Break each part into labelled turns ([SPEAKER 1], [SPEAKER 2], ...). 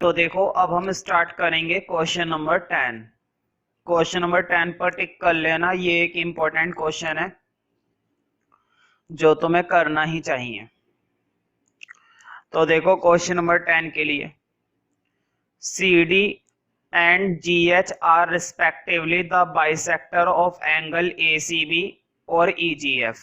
[SPEAKER 1] तो देखो अब हम स्टार्ट करेंगे क्वेश्चन नंबर 10। क्वेश्चन नंबर 10 पर टिक कर लेना, ये एक इंपॉर्टेंट क्वेश्चन है जो तुम्हें करना ही चाहिए। तो देखो क्वेश्चन नंबर 10 के लिए CD and GH are respectively the bisector of angle ACB और EGF।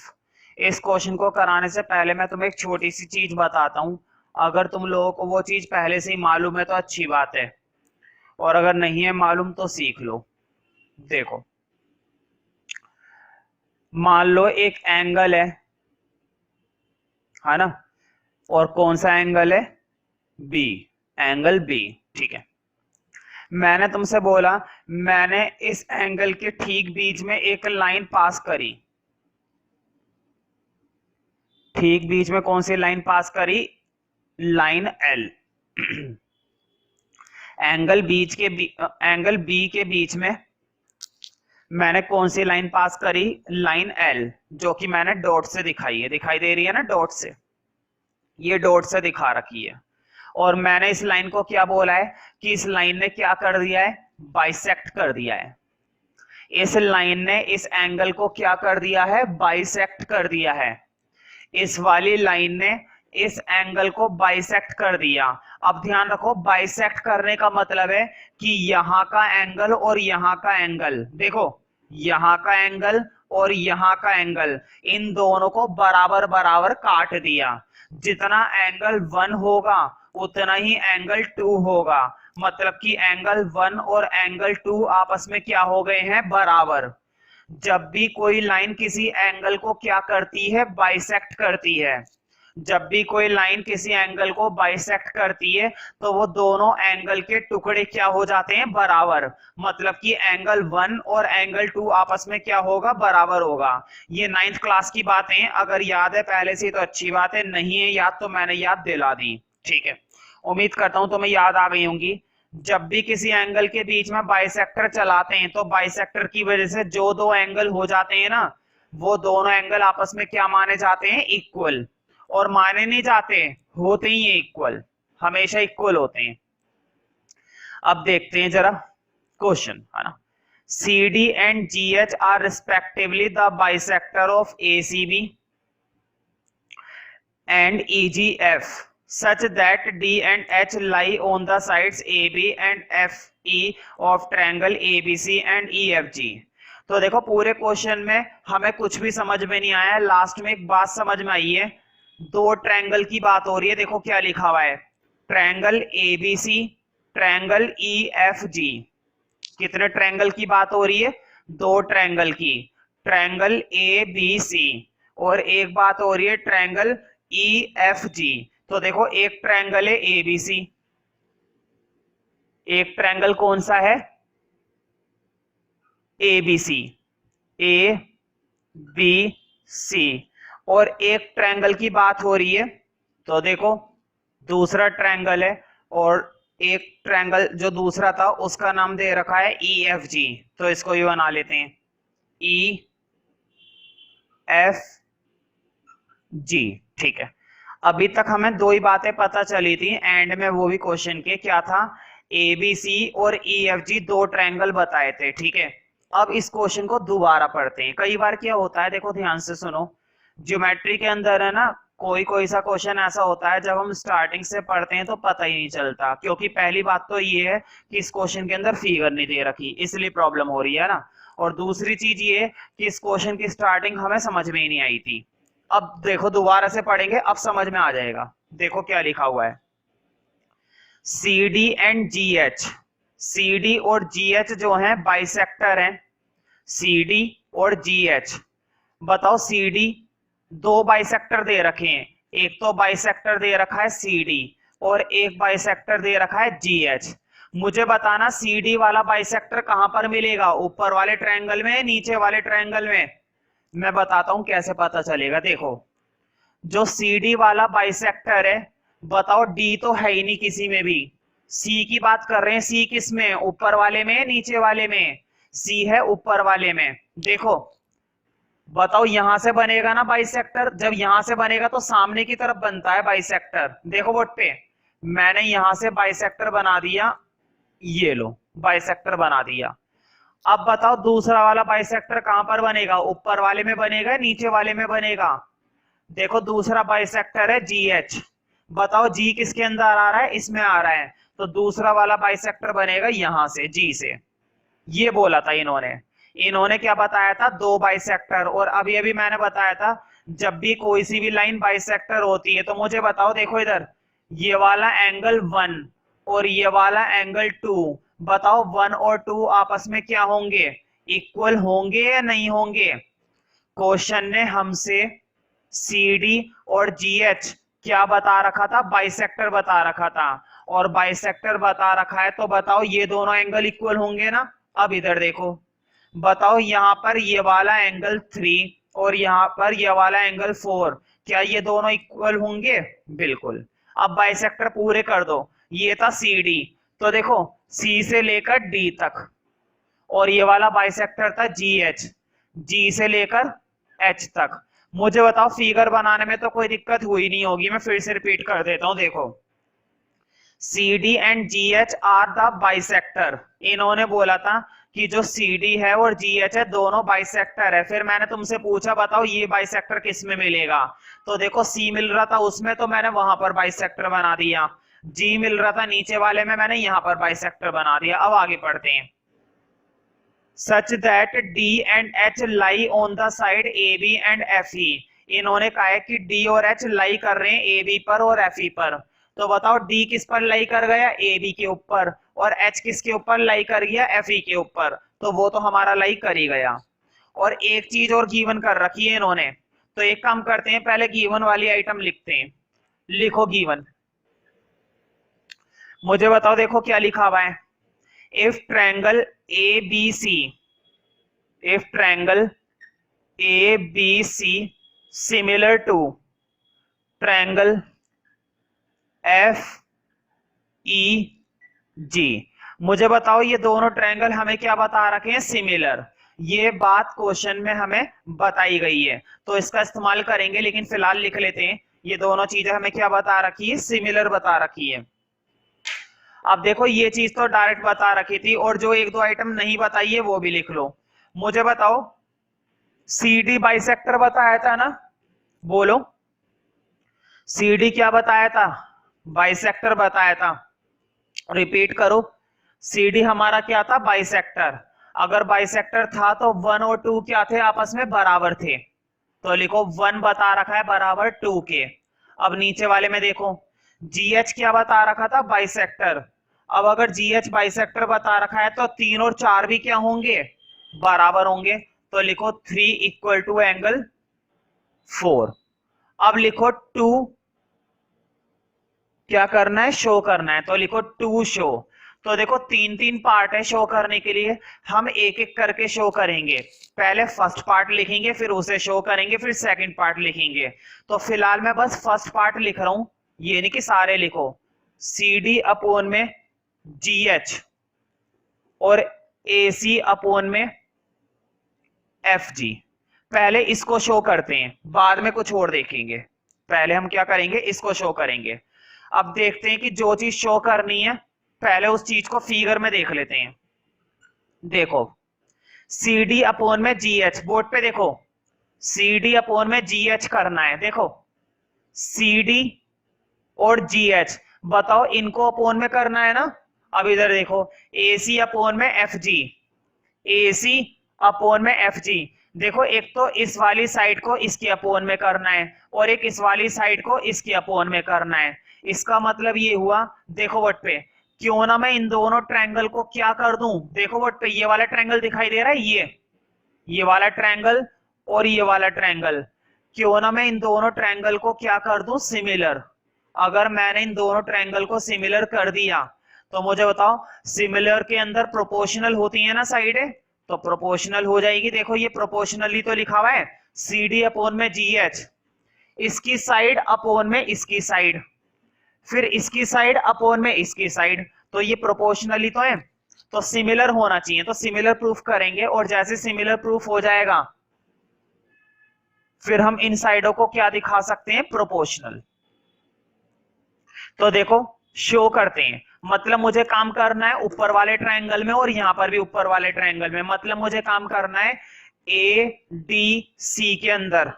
[SPEAKER 1] इस क्वेश्चन को कराने से पहले मैं तुम्हें एक छोटी सी चीज बताता हूं। अगर तुम लोगों को वो चीज पहले से ही मालूम है तो अच्छी बात है, और अगर नहीं है मालूम तो सीख लो। देखो, मान लो एक एंगल है ना, और कौन सा एंगल है? B, angle B. ठीक है, मैंने तुमसे बोला, मैंने इस एंगल के ठीक बीच में एक लाइन पास करी। ठीक बीच में कौन सी लाइन पास करी? Line L. एंगल बी के बीच में मैंने कौन सी लाइन पास करी? लाइन एल, जो कि मैंने डॉट से दिखाई है। दिखाई दे रही है ना डॉट से, ये डॉट से दिखा रखी है। और मैंने इस लाइन को क्या बोला है कि इस लाइन ने क्या कर दिया है? बाइसेक्ट कर दिया है। इस लाइन ने इस एंगल को क्या कर दिया है? बाइसेक्ट कर दिया है। इस वाली लाइन ने इस एंगल को बाइसेक्ट कर दिया। अब ध्यान रखो, बाइसेक्ट करने का मतलब है कि यहां का एंगल और यहां का एंगल, देखो यहां का एंगल और यहां का एंगल, इन दोनों को बराबर बराबर काट दिया। जितना एंगल 1 होगा उतना ही एंगल 2 होगा। मतलब कि एंगल 1 और एंगल 2 आपस में क्या हो गए हैं? बराबर। जब भी कोई लाइन किसी एंगल को क्या करती है? बाइसेक्ट करती है। जब भी कोई लाइन किसी एंगल को बाइसेक्ट करती है तो वो दोनों एंगल के टुकड़े क्या हो जाते हैं? बराबर। मतलब कि एंगल 1 और एंगल 2 आपस में क्या होगा? बराबर होगा। ये 9th क्लास की बातें, अगर याद है पहले से तो अच्छी बात है, नहीं है याद तो मैंने याद दिला दी। ठीक है, उम्मीद करता हूं तुम्हें याद आ गई होंगी। जब भी किसी एंगल के बीच में बाइसेक्टर चलाते हैं तो बाइसेक्टर की वजह से जो दो एंगल हो जाते हैं ना, वो दोनों एंगल आपस में क्या माने जाते हैं? इक्वल। और माने नहीं जाते, होते ही है इक्वल, हमेशा इक्वल होते हैं। अब देखते हैं जरा क्वेश्चन, है ना। CD and GH are respectively the bisector of ACB and EGF such that D and H lie on the sides AB and FE of triangle ABC and EFG। तो देखो पूरे क्वेश्चन में हमें कुछ भी समझ में नहीं आया, लास्ट में एक बात समझ में आई है। दो ट्रायंगल की बात हो रही है, देखो क्या लिखा हुआ है, ट्रायंगल ABC, ट्रायंगल EFG। कितने ट्रायंगल की बात हो रही है? दो ट्रायंगल की, ट्रायंगल ABC, और एक बात हो रही है ट्रायंगल EFG। तो देखो एक ट्रायंगल है ABC, एक ट्रायंगल कौन सा है? ABC, ABC, और एक ट्रायंगल की बात हो रही है। तो देखो दूसरा ट्रायंगल है, और एक ट्रायंगल जो दूसरा था उसका नाम दे रखा है EFG। तो इसको ये बना लेते हैं EFG। ठीक है, अभी तक हमें दो ही बातें पता चली थी एंड में, वो भी क्वेश्चन के क्या था? ABC और EFG दो ट्रायंगल बताए थे। ठीक है, अब इस क्वेश्चन को दोबारा पढ़ते हैं। कई बार क्या होता है, देखो ध्यान से सुनो, ज्योमेट्री के अंदर है ना, कोई कोई सा क्वेश्चन ऐसा होता है जब हम स्टार्टिंग से पढ़ते हैं तो पता ही नहीं चलता, क्योंकि पहली बात तो ये है कि इस क्वेश्चन के अंदर फिगर नहीं दे रखी, इसलिए प्रॉब्लम हो रही है ना। और दूसरी चीज ये कि इस क्वेश्चन की स्टार्टिंग हमें समझ में ही नहीं आई थी। अब देखो दोबारा से पढ़ेंगे, अब समझ में आ जाएगा। देखो क्या लिखा हुआ है, CD एंड GH, CD और GH जो है बाइसेक्टर हैं, CD और GH। बताओ CD, दो बाइसेक्टर दे रखे हैं, एक तो बाइसेक्टर दे रखा है CD और एक बाइसेक्टर दे रखा है GH। मुझे बताना CD वाला बाइसेक्टर कहां पर मिलेगा? ऊपर वाले ट्रायंगल में, नीचे वाले ट्रायंगल में? मैं बताता हूं कैसे पता चलेगा। देखो, जो CD वाला बाइसेक्टर है, बताओ D तो है ही नहीं किसी में भी, C की बात कर रहे हैं। C किस में? ऊपर वाले में, नीचे वाले में? C है ऊपर वाले में। देखो बताओ, यहां से बनेगा ना बाइसेक्टर, जब यहां से बनेगा तो सामने की तरफ बनता है बाइसेक्टर। देखो बोर्ड पे, मैंने यहां से बाइसेक्टर बना दिया, ये लो बाइसेक्टर बना दिया। अब बताओ दूसरा वाला बाइसेक्टर कहां पर बनेगा, ऊपर वाले में बनेगा नीचे वाले में बनेगा। देखो दूसरा बाइसेक्टर है जी एच, बताओ जी किसके अंदर आ रहा है, इसमें आ रहा है, तो दूसरा वाला बाइसेक्टर बनेगा यहां से जी से। ये बोला था इन्होंने। इन्होंने क्या बताया था, दो बाइसेक्टर। और अभी अभी मैंने बताया था जब भी कोई सी भी लाइन बाइसेक्टर होती है तो मुझे बताओ, देखो इधर ये वाला एंगल 1 और ये वाला एंगल 2, बताओ 1 और 2 आपस में क्या होंगे, इक्वल होंगे या नहीं होंगे। क्वेश्चन ने हमसे सी डी और जी एच क्या बता रखा था, बाइसेक्टर बता रखा था। और बाइसेक्टर बता रखा है तो बताओ ये दोनों एंगल इक्वल होंगे ना। अब इधर देखो, बताओ यहां पर ये वाला एंगल 3 और यहां पर ये वाला एंगल 4, क्या ये दोनों इक्वल होंगे, बिल्कुल। अब बाइसेक्टर पूरे कर दो, ये था सी डी, तो देखो सी से लेकर डी तक, और ये वाला बाइसेक्टर था जी एच, जी से लेकर एच तक। मुझे बताओ फिगर बनाने में तो कोई दिक्कत हुई नहीं होगी, मैं फिर से रिपीट कर देता हूं। देखो C D and G H are the bisector, इन्होंने बोला था कि जो सी डी है और जी एच है दोनों बाइसेक्टर है। फिर मैंने तुमसे पूछा बताओ ये बाइसेक्टर किस में मिलेगा, तो देखो सी मिल रहा था उसमें तो मैंने वहां पर बाइसेक्टर बना दिया, जी मिल रहा था नीचे वाले में, मैंने यहां पर बाइसेक्टर बना दिया। अब आगे पढ़ते हैं। such that D and H lie on the side AB and FE, इन्होंने कहा है कि D और H लाई कर रहे हैं AB पर और FE पर। तो बताओ D किस पर लाई कर गया, AB के ऊपर, और H किसके ऊपर लाई कर गया, FE के ऊपर, तो वो तो हमारा लाई कर ही गया। और एक चीज और गिवन कर रखी है इन्होंने, तो एक काम करते हैं पहले गिवन वाली आइटम लिखते हैं। लिखो गिवन, मुझे बताओ देखो क्या लिखा हुआ है। if triangle ABC, if triangle ABC similar to triangle FEG, मुझे बताओ ये दोनों ट्रायंगल हमें क्या बता रखे हैं, सिमिलर। ये बात क्वेश्चन में हमें बताई गई है तो इसका इस्तेमाल करेंगे, लेकिन फिलहाल लिख लेते हैं ये दोनों चीजें हमें क्या बता रखी है, सिमिलर बता रखी है। अब देखो ये चीज तो डायरेक्ट बता रखी थी, और जो एक दो आइटम नहीं बताई है वो भी लिख लो। मुझे बताओ सी डी बाइसेक्टर बताया था ना, बोलो सी डी क्या बताया था, बाइसेक्टर बताया था। रिपीट करो, सी डी हमारा क्या था, बाइसेक्टर। अगर बाइसेक्टर था तो 1 और 2 क्या थे, आपस में बराबर थे, तो लिखो 1 बता रखा है बराबर 2 के। अब नीचे वाले में देखो जीएच क्या बता रखा था, बाइसेक्टर। अब अगर जीएच बाइसेक्टर बता रखा है तो 3 और 4 भी क्या होंगे, बराबर होंगे, तो लिखो 3 इक्वल टू एंगल 4। अब लिखो 2 क्या करना है, शो करना है, तो लिखो 2 शो। तो देखो 3-3 पार्ट है शो करने के लिए, हम एक एक करके शो करेंगे। पहले फर्स्ट पार्ट लिखेंगे, फिर उसे शो करेंगे, फिर सेकंड पार्ट लिखेंगे। तो फिलहाल मैं बस फर्स्ट पार्ट लिख रहा हूं, ये नहीं कि सारे लिखो। सी डी अपोन में जी एच और ए सी अपोन में एफ जी। पहले इसको शो करते हैं, बाद में कुछ और देखेंगे। पहले हम क्या करेंगे, इसको शो करेंगे। अब देखते हैं कि जो चीज शो करनी है पहले उस चीज को फिगर में देख लेते हैं। देखो सी डी अपोन में जी एच, बोर्ड पे देखो सी डी अपोन में जी एच करना है। देखो सी डी और जी एच, बताओ इनको अपोन में करना है ना। अब इधर देखो ए सी अपोन में एफ जी, ए सी अपोन में एफ जी। देखो एक तो इस वाली साइड को इसके अपोन में करना है और एक इस वाली साइड को इसके अपोन में करना है। इसका मतलब ये हुआ, देखो वट पे, क्यों ना मैं इन दोनों ट्रायंगल को क्या कर दूं, देखो वट पे ये वाला ट्रायंगल दिखाई दे रहा है, ये वाला ट्रायंगल और ये वाला ट्रायंगल, क्यों ना मैं इन दोनों ट्रायंगल को क्या कर दूं, सिमिलर। अगर मैंने इन दोनों ट्रायंगल को सिमिलर कर दिया तो मुझे बताओ सिमिलर के अंदर प्रोपोर्शनल होती है ना साइडें, तो प्रोपोर्शनल हो जाएगी। देखो ये प्रोपोर्शनली तो लिखा हुआ है, सी डी अपोन में जी एच, इसकी साइड अपोन में इसकी साइड, फिर इसकी साइड अपोन में इसकी साइड, तो ये प्रोपोर्शनली तो है, तो सिमिलर होना चाहिए। तो सिमिलर प्रूफ करेंगे, और जैसे सिमिलर प्रूफ हो जाएगा फिर हम इन साइडों को क्या दिखा सकते हैं, प्रोपोर्शनल। तो देखो शो करते हैं। मतलब मुझे काम करना है ऊपर वाले ट्रायंगल में और यहां पर भी ऊपर वाले ट्रायंगल में, मतलब मुझे काम करना है ए डी सी के अंदर,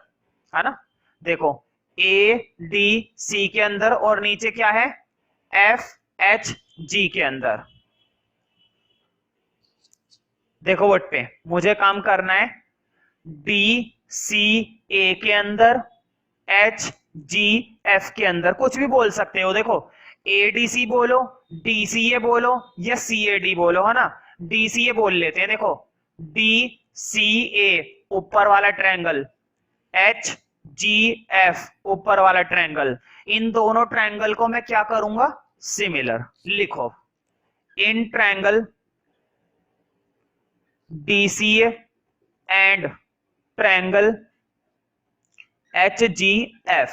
[SPEAKER 1] है ना। देखो ए डी सी के अंदर और नीचे क्या है, एफ एच जी के अंदर। देखो वर्ड पे मुझे काम करना है डी सी ए के अंदर, एच जी एफ के अंदर, कुछ भी बोल सकते हो। देखो ए डी सी बोलो, डी सी ए बोलो या सी ए डी बोलो, है ना। डी सी ए बोल लेते हैं। देखो डी सी ए ऊपर वाला ट्रायंगल, एच जी एफ ऊपर वाला ट्रायंगल, इन दोनों ट्रायंगल को मैं क्या करूंगा, सिमिलर लिखो। In triangle DCA and triangle HGF।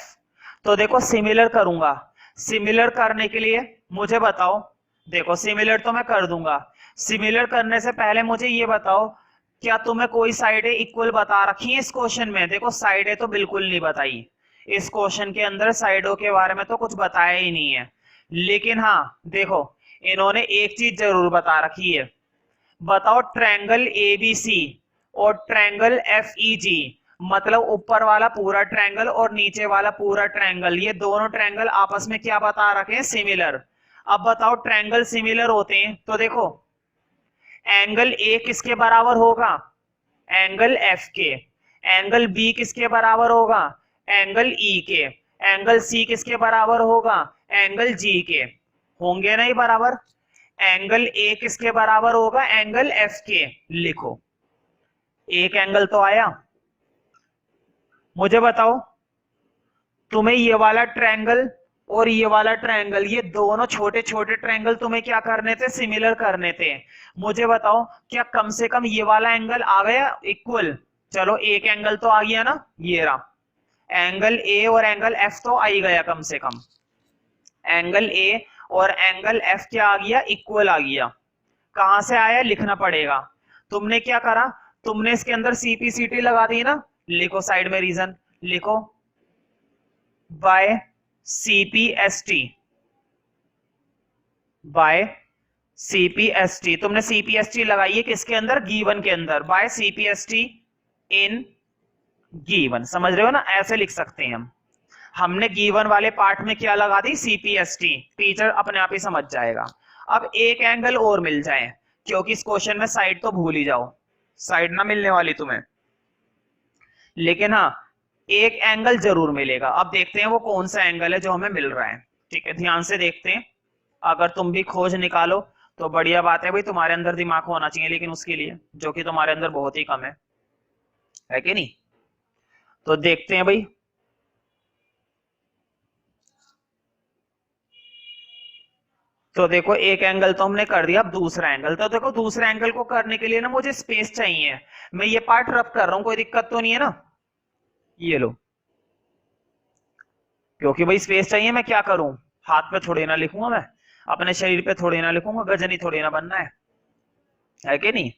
[SPEAKER 1] तो देखो सिमिलर करूंगा, सिमिलर करने के लिए मुझे बताओ, देखो सिमिलर तो मैं कर दूंगा, सिमिलर करने से पहले मुझे ये बताओ क्या तुम्हें कोई साइडें इक्वल बता रखी है इस क्वेश्चन में। देखो साइडें तो बिल्कुल नहीं बताई इस क्वेश्चन के अंदर, साइडों के बारे में तो कुछ बताया ही नहीं है। लेकिन हाँ देखो इन्होंने एक चीज जरूर बता रखी है, बताओ ट्रायंगल एबीसी और ट्रायंगल एफईजी, मतलब ऊपर वाला पूरा ट्रायंगल और नीचे वाला पूरा ट्रायंगल, ये दोनों ट्रायंगल आपस में क्या बता रखे हैं, सिमिलर। अब बताओ ट्रायंगल सिमिलर होते हैं तो देखो एंगल ए किसके बराबर होगा, एंगल एफ के। एंगल बी किसके बराबर होगा, एंगल ई के। एंगल सी किसके बराबर होगा, एंगल जी के। होंगे नहीं बराबर। एंगल ए किसके बराबर होगा, एंगल एफ के। लिखो एक एंगल तो आया। मुझे बताओ तुम्हें ये वाला ट्रायंगल और ये वाला ट्रायंगल, ये दोनों छोटे छोटे ट्रायंगल तुम्हें क्या करने थे, सिमिलर करने थे। मुझे बताओ क्या कम से कम ये वाला एंगल आ गया इक्वल। चलो एक एंगल तो आ गया ना, ये रहा एंगल ए और एंगल एफ तो आ ही गया कम से कम। एंगल ए और एंगल एफ क्या आ गया, इक्वल आ गया। कहां से आया लिखना पड़ेगा। तुमने क्या करा, तुमने इसके अंदर सीपीसीटी लगा दी ना। लिखो साइड में रीजन लिखो, बाय सीपीएसटी, बाय सीपीएसटी। तुमने सीपीएसटी लगाई है किसके अंदर, गिवन के अंदर, बाय सीपीएसटी इन गिवन। समझ रहे हो ना, ऐसे लिख सकते हैं हम। हमने गिवन वाले पार्ट में क्या लगा दी, सीपीएसटी, टीचर अपने आप ही समझ जाएगा। अब एक एंगल और मिल जाए, क्योंकि इस क्वेश्चन में साइड तो भूल ही जाओ, साइड ना मिलने वाली तुम्हें, लेकिन हाँ एक एंगल जरूर मिलेगा। अब देखते हैं वो कौन सा एंगल है जो हमें मिल रहा है। ठीक है ध्यान से देखते हैं, अगर तुम भी खोज निकालो तो बढ़िया बात है भाई, तुम्हारे अंदर दिमाग होना चाहिए लेकिन उसके लिए, जो कि तुम्हारे अंदर बहुत ही कम है कि नहीं। तो देखते हैं भाई, तो देखो एक एंगल तो हमने कर दिया, अब दूसरा एंगल। तो देखो दूसरे एंगल को करने के लिए ना मुझे स्पेस चाहिए। मैं ये पार्ट रब कर रहा हूं, कोई दिक्कत तो नहीं है ना। ये लो, क्योंकि भाई स्पेस चाहिए, मैं क्या करूं, हाथ पे थोड़ी ना लिखूंगा मैं, अपने शरीर पे थोड़ी ना लिखूंगा, गजनी थोड़ी ना बनना है कि नहीं।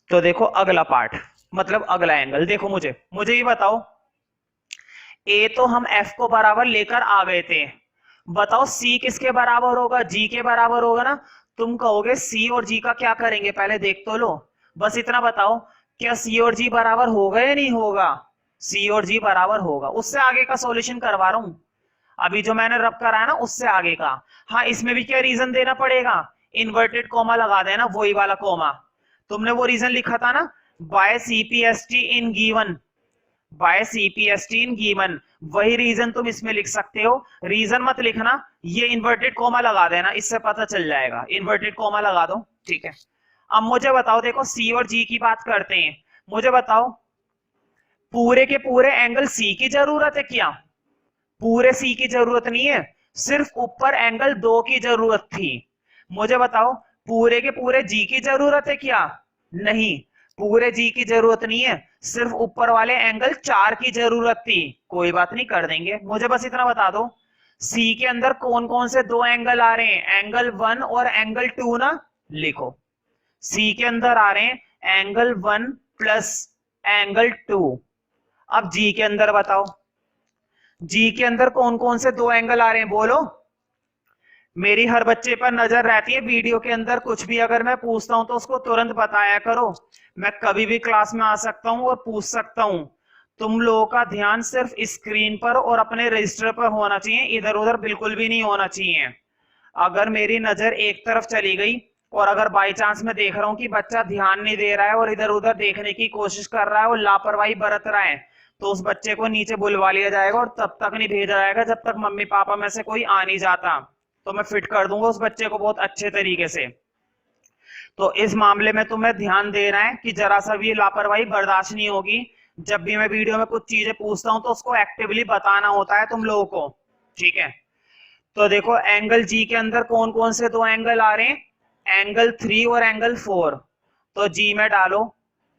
[SPEAKER 1] तो देखो अगला पार्ट, मतलब अगला एंगल, देखो मुझे मुझे ये बताओ, ए तो हम एफ को बराबर लेकर आ गए थे, बताओ सी किसके बराबर होगा, जी के बराबर होगा ना। तुम कहोगे सी और जी का क्या करेंगे, पहले देख तो लो। बस इतना बताओ क्या सी और जी बराबर होगा या नहीं होगा, सी और जी बराबर होगा। उससे आगे का सॉल्यूशन करवा रहा हूं, अभी जो मैंने रब कराया ना उससे आगे का। हाँ इसमें भी क्या रीजन देना पड़ेगा, इन्वर्टेड कॉमा लगा देना, वही वाला कॉमा। तुमने वो रीजन लिखा था ना, by CPST in given, by CPST in given, वही रीजन तुम इसमें लिख सकते हो। रीजन मत लिखना, ये इन्वर्टेड कॉमा लगा देना, इससे पता चल जाएगा। इन्वर्टेड कॉमा लगा दो, ठीक है। अब मुझे बताओ, देखो सी और जी की बात करते हैं। मुझे बताओ पूरे के पूरे एंगल सी की जरूरत है क्या, पूरे सी की जरूरत नहीं है, सिर्फ ऊपर एंगल 2 की जरूरत थी। मुझे बताओ पूरे के पूरे जी की जरूरत है क्या, नहीं, पूरे जी की जरूरत नहीं है, सिर्फ ऊपर वाले एंगल 4 की जरूरत थी। कोई बात नहीं कर देंगे, मुझे बस इतना बता दो सी के अंदर कौन कौन से दो एंगल आ रहे हैं, एंगल 1 और एंगल 2 ना। लिखो सी के अंदर आ रहे हैं एंगल 1 प्लस एंगल 2। अब जी के अंदर बताओ, जी के अंदर कौन कौन से दो एंगल आ रहे हैं बोलो। मेरी हर बच्चे पर नजर रहती है, वीडियो के अंदर कुछ भी अगर मैं पूछता हूं तो उसको तुरंत बताया करो। मैं कभी भी क्लास में आ सकता हूं और पूछ सकता हूं। तुम लोगों का ध्यान सिर्फ स्क्रीन पर और अपने रजिस्टर पर होना चाहिए, इधर उधर बिल्कुल भी नहीं होना चाहिए। अगर मेरी नजर एक तरफ चली गई और अगर बाई चांस मैं देख रहा हूं कि बच्चा ध्यान नहीं दे रहा है और इधर उधर देखने की कोशिश कर रहा है और लापरवाही बरत रहा है, तो उस बच्चे को नीचे बुलवा लिया जाएगा और तब तक नहीं भेजा जाएगा जब तक मम्मी पापा में से कोई आ नहीं जाता। तो मैं फिट कर दूंगा उस बच्चे को बहुत अच्छे तरीके से। तो इस मामले में तुम्हें ध्यान देना है कि जरा सा भी लापरवाही बर्दाश्त नहीं होगी। जब भी मैं वीडियो में कुछ चीजें पूछता हूं तो उसको एक्टिवली बताना होता है तुम लोगों को, ठीक है। तो देखो एंगल जी के अंदर कौन कौन से दो एंगल आ रहे हैं, एंगल 3 और एंगल 4। तो जी में डालो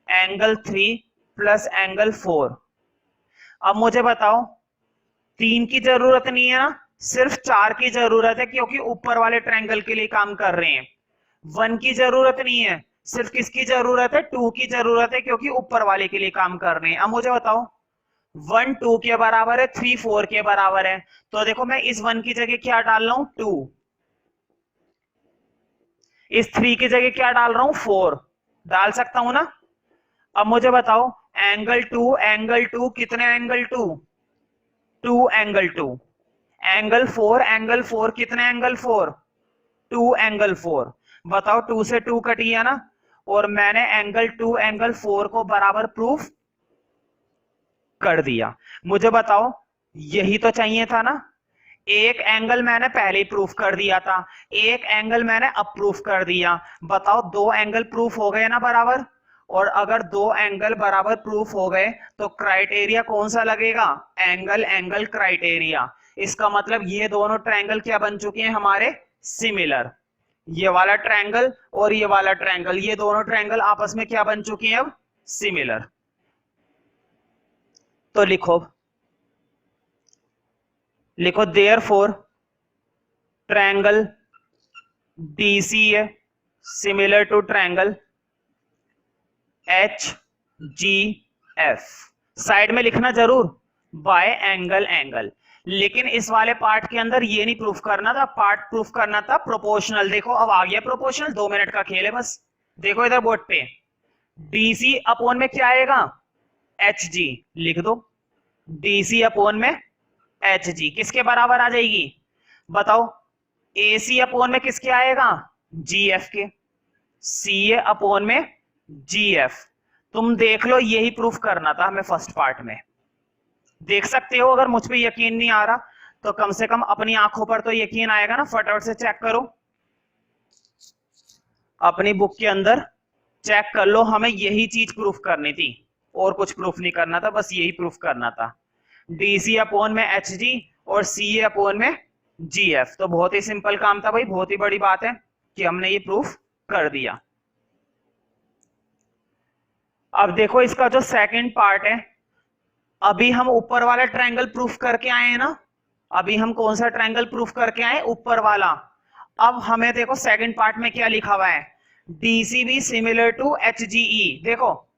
[SPEAKER 1] एंगल 3 प्लस एंगल 4। अब मुझे बताओ 3 की जरूरत नहीं है ना, सिर्फ 4 की जरूरत है क्योंकि ऊपर वाले ट्रायंगल के लिए काम कर रहे हैं। 1 की जरूरत नहीं है, सिर्फ किसकी जरूरत है, 2 की जरूरत है क्योंकि ऊपर वाले के लिए काम कर रहे हैं। अब मुझे बताओ 1 2 के बराबर है, 3 4 के बराबर है। तो देखो मैं इस 1 की जगह क्या डाल रहा हूं 2, इस 3 की जगह क्या डाल रहा हूं 4, डाल सकता हूं ना। अब मुझे बताओ एंगल 2 कितने एंगल 2, 2 एंगल 2। एंगल 4 कितने एंगल 4, 2 एंगल 4। बताओ 2 से 2 कट गया ना, और मैंने एंगल 2 एंगल 4 को बराबर प्रूफ कर दिया। मुझे बताओ यही तो चाहिए था ना। एक एंगल मैंने पहले ही प्रूफ कर दिया था, एक एंगल मैंने अब प्रूफ कर दिया। बताओ दो एंगल प्रूफ हो गए ना बराबर। और अगर दो एंगल बराबर प्रूफ हो गए तो क्राइटेरिया कौन सा लगेगा, एंगल एंगल क्राइटेरिया। इसका मतलब ये दोनों ट्रायंगल क्या बन चुके हैं हमारे, सिमिलर। ये वाला ट्रायंगल और ये वाला ट्रायंगल, ये दोनों ट्रायंगल आपस में क्या बन चुके हैं अब, सिमिलर। तो लिखो लिखो therefore triangle DCA similar to triangle HGF। Side में लिखना जरूर बाय एंगल एंगल। लेकिन इस वाले पार्ट के अंदर ये नहीं प्रूफ करना था, पार्ट प्रूफ करना था प्रोपोर्शनल। देखो अब आ गया प्रोपोर्शनल, 2 मिनट का खेल है बस। देखो इधर बोर्ड पे DC अपॉन में क्या आएगा, HG लिख दो। DC अपॉन में HG किसके बराबर आ जाएगी, बताओ। AC अपॉन में किसके आएगा, GF के। CA अपॉन में GF। तुम देख लो यही प्रूफ करना था हमें फर्स्ट पार्ट में। देख सकते हो, अगर मुझ पे यकीन नहीं आ रहा तो कम से कम अपनी आंखों पर तो यकीन आएगा ना। फटाफट से चेक करो अपनी बुक के अंदर, चेक कर लो। हमें यही चीज प्रूफ करनी थी और कुछ प्रूफ नहीं करना था, बस यही प्रूफ करना था। DC अपॉन में HG और CA अपॉन में GF। तो बहुत ही सिंपल काम था भाई, बहुत ही बड़ी बात है कि हमने ये प्रूफ कर दिया। अब देखो इसका जो सेकंड पार्ट है, अभी हम ऊपर वाला ट्रायंगल प्रूफ करके आए हैं ना। अभी हम कौन सा ट्रायंगल प्रूफ करके आए, ऊपर वाला। अब हमें देखो सेकंड पार्ट में क्या लिखा हुआ है, DCB सिमिलर टू HGE। देखो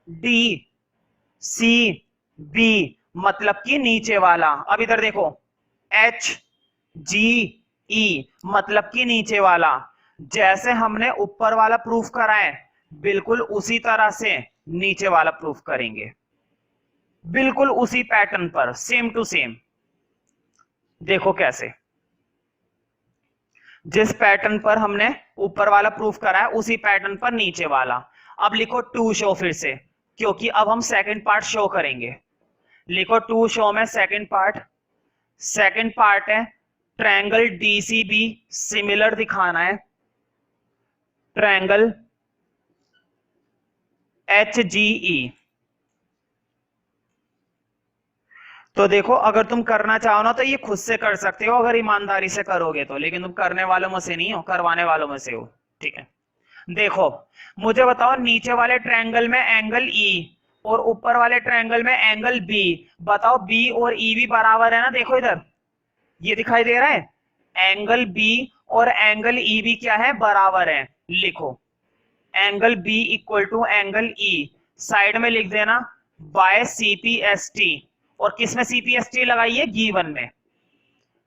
[SPEAKER 1] DCB मतलब कि नीचे वाला। अब इधर देखो HGE मतलब कि नीचे वाला। जैसे हमने ऊपर वाला प्रूफ करा है बिल्कुल उसी तरह से नीचे वाला प्रूफ करेंगे, बिल्कुल उसी पैटर्न पर, सेम टू सेम। देखो कैसे, जिस पैटर्न पर हमने ऊपर वाला प्रूफ करा है उसी पैटर्न पर नीचे वाला। अब लिखो टू शो फिर से, क्योंकि अब हम सेकंड पार्ट शो करेंगे। लिखो टू शो में सेकंड पार्ट है ट्रायंगल DCB सिमिलर दिखाना है ट्रायंगल HGE। तो देखो अगर तुम करना चाहो ना तो ये खुद से कर सकते हो अगर ईमानदारी से करोगे तो, लेकिन तुम करने वालों में से नहीं हो, करवाने वालों में से हो, ठीक है। देखो मुझे बताओ नीचे वाले ट्रायंगल में एंगल E और ऊपर वाले ट्रायंगल में एंगल B। बताओ B और E भी बराबर है ना। देखो इधर ये दिखाई दे रहा है, एंगल B और एंगल E भी क्या है, बराबर है। लिखो angle B equal to angle E, side में लिख देना बाय CPST और किसमें सीपीएसटी लगाई है? गिवन में।